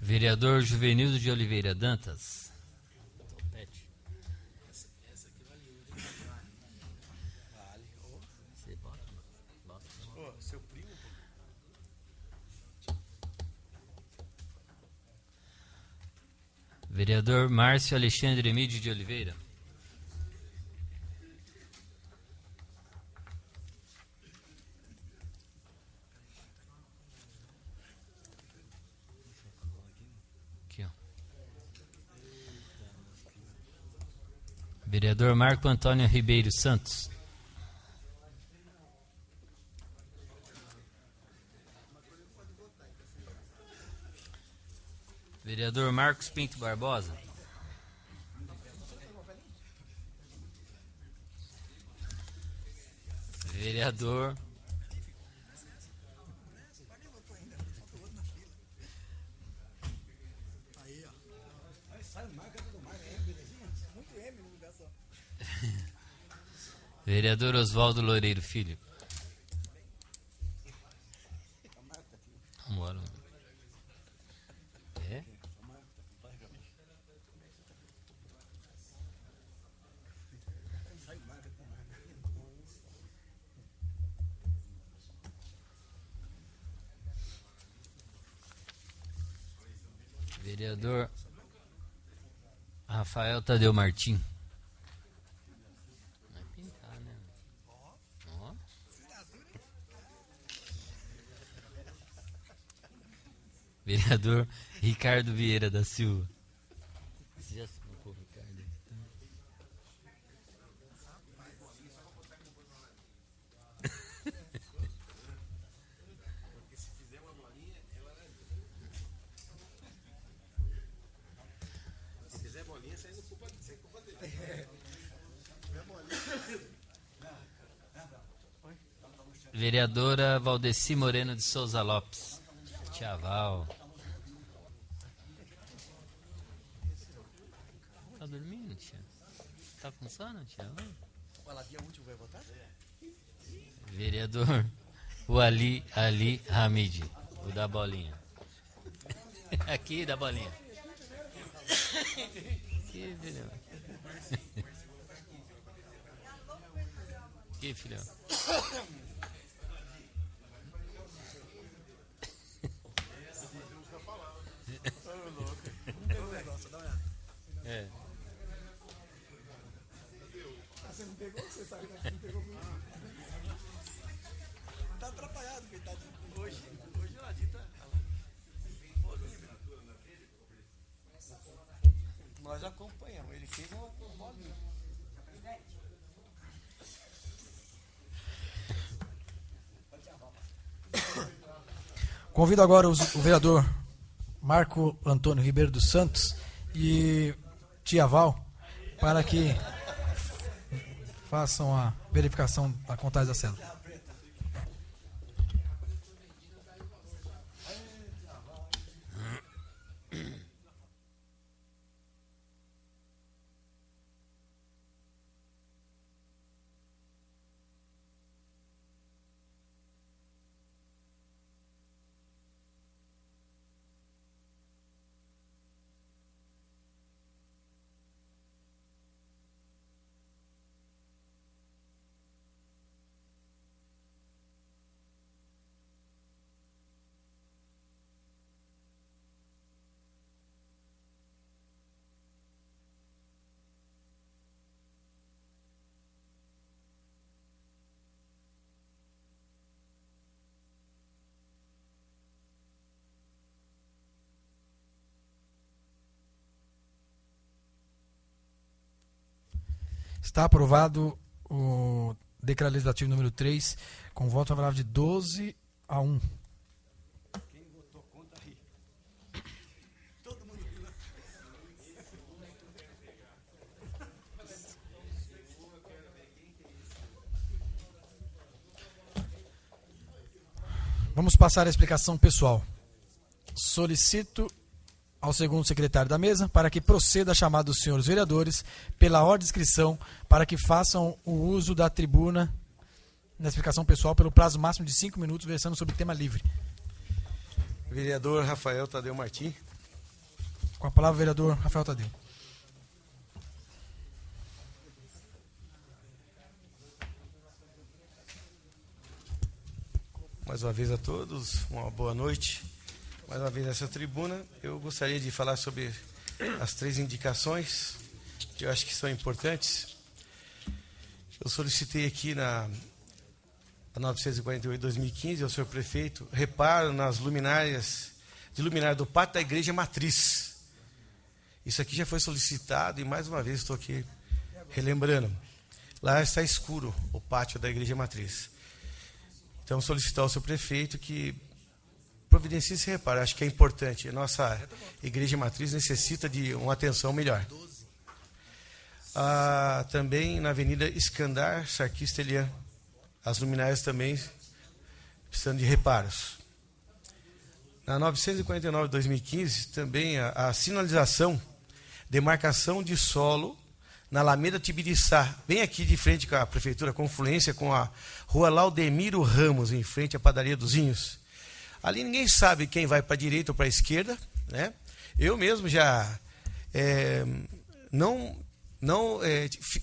[SPEAKER 2] Vereador Juvenildo de Oliveira Dantas. Vereador Márcio Alexandre Emídio de Oliveira. Aqui, ó. Vereador Marco Antônio Ribeiro Santos. Vereador Marcos Pinto Barbosa. Vereador Vereador Oswaldo Loureiro Filho. Vambora. É? Vereador Rafael Tadeu Martim. Vereador Ricardo Vieira da Silva. Você já se colocou, Ricardo? Vereadora Valdeci Moreno de Souza Lopes. Tia Val. Tá dormindo, tia? Tá com sono, tia? Vereador Ali Hamid, o da bolinha. Aqui, da bolinha. Aqui, filhão. Aqui, filhão. É.
[SPEAKER 1] Você não pegou? Você sabe que não pegou muito. Tá atrapalhado, coitado. Hoje o Ladinho tá. Nós acompanhamos. Ele fez uma bolinha. Convido agora o vereador Marco Antônio Ribeiro dos Santos e Tia Val para que façam a verificação da contagem da célula. Está aprovado o decreto legislativo número 3, com voto favorável de 12 a 1. Quem votou contra aí? Todo mundo viu. Vamos passar a explicação pessoal. Solicito ao segundo secretário da mesa para que proceda a chamada dos senhores vereadores pela ordem de inscrição para que façam o uso da tribuna na explicação pessoal pelo prazo máximo de 5 minutos, versando sobre tema livre.
[SPEAKER 3] Vereador Rafael Tadeu Martim.
[SPEAKER 1] Com a palavra, vereador Rafael Tadeu.
[SPEAKER 3] Mais uma vez a todos, uma boa noite. Mais uma vez nessa tribuna, eu gostaria de falar sobre as 3 indicações que eu acho que são importantes. Eu solicitei aqui na 948/2015 ao senhor prefeito reparo nas luminárias do pátio da Igreja Matriz. Isso aqui já foi solicitado e mais uma vez estou aqui relembrando. Lá está escuro o pátio da Igreja Matriz. Então solicitar ao senhor prefeito que providencie esse reparo, acho que é importante. A nossa Igreja Matriz necessita de uma atenção melhor. Também na Avenida Iskandar Sarkis Elian, as luminárias também precisando de reparos. Na 949/2015, também a sinalização, demarcação de solo na Alameda Tibiriçá, bem aqui de frente com a Prefeitura, confluência com a Rua Laudemiro Ramos, em frente à Padaria dos Vinhos. Ali ninguém sabe quem vai para a direita ou para a esquerda, né? Eu mesmo já não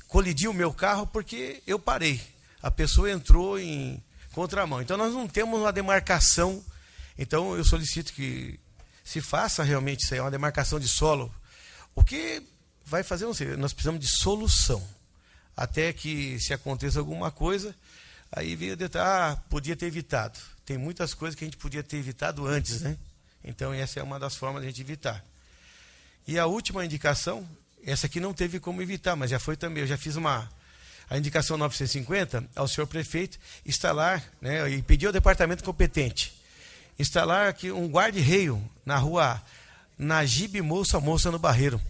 [SPEAKER 3] colidi o meu carro porque eu parei. A pessoa entrou em contramão. Então nós não temos uma demarcação. Então eu solicito que se faça realmente isso aí, uma demarcação de solo. O que vai fazer, não sei, nós precisamos de solução. Até que se aconteça alguma coisa, aí veio o detalhe, podia ter evitado. Tem muitas coisas que a gente podia ter evitado antes, né? Então, essa é uma das formas de a gente evitar. E a última indicação, essa aqui não teve como evitar, mas já foi também, eu já fiz a indicação 950 ao senhor prefeito instalar, né, e pedir ao departamento competente, instalar aqui um guarda-reio na rua Najib Moça no Barreiro.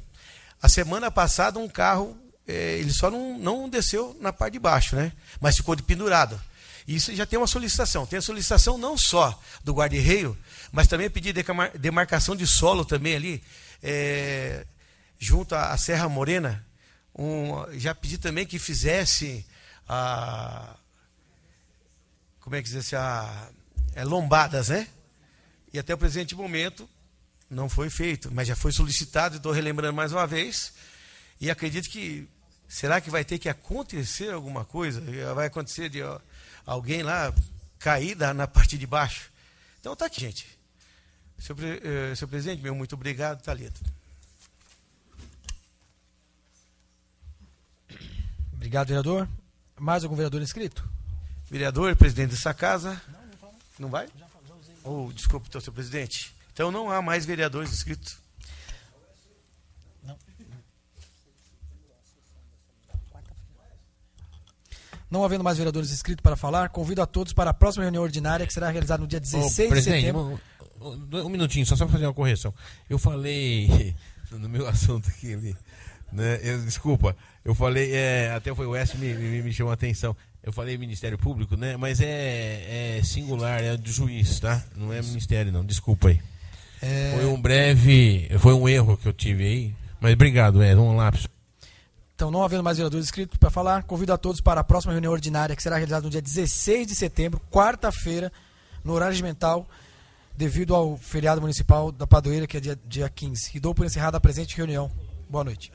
[SPEAKER 3] A semana passada um carro, ele só não desceu na parte de baixo, né, mas ficou de pendurado. Isso já tem uma solicitação. Tem a solicitação não só do guarda-reio, mas também pedir demarcação de solo também ali, junto à Serra Morena. Já pedi também que fizesse lombadas, né? E até o presente momento não foi feito, mas já foi solicitado, estou relembrando mais uma vez, e acredito que, será que vai ter que acontecer alguma coisa? Vai acontecer de alguém lá cair na parte de baixo? Então está aqui, gente. Senhor presidente, meu muito obrigado, Thalita.
[SPEAKER 1] Obrigado, vereador. Mais algum vereador inscrito?
[SPEAKER 3] Vereador, presidente dessa casa. Não vai? Desculpe, então, senhor presidente. Então não há mais vereadores inscritos.
[SPEAKER 1] Não havendo mais vereadores inscritos para falar, convido a todos para a próxima reunião ordinária, que será realizada no dia 16 de setembro.
[SPEAKER 10] Um minutinho, só para fazer uma correção. Eu falei no meu assunto aqui, né? Desculpa, eu falei, até foi o S me chamou a atenção. Eu falei Ministério Público, né? Mas é singular, é do juiz, tá? Não é Ministério, não. Desculpa aí. Foi um erro que eu tive aí. Mas obrigado, um lápis.
[SPEAKER 1] Então, não havendo mais vereadores inscritos para falar, convido a todos para a próxima reunião ordinária, que será realizada no dia 16 de setembro, quarta-feira, no horário regimental, devido ao feriado municipal da Padroeira, que é dia 15. E dou por encerrada a presente reunião. Boa noite.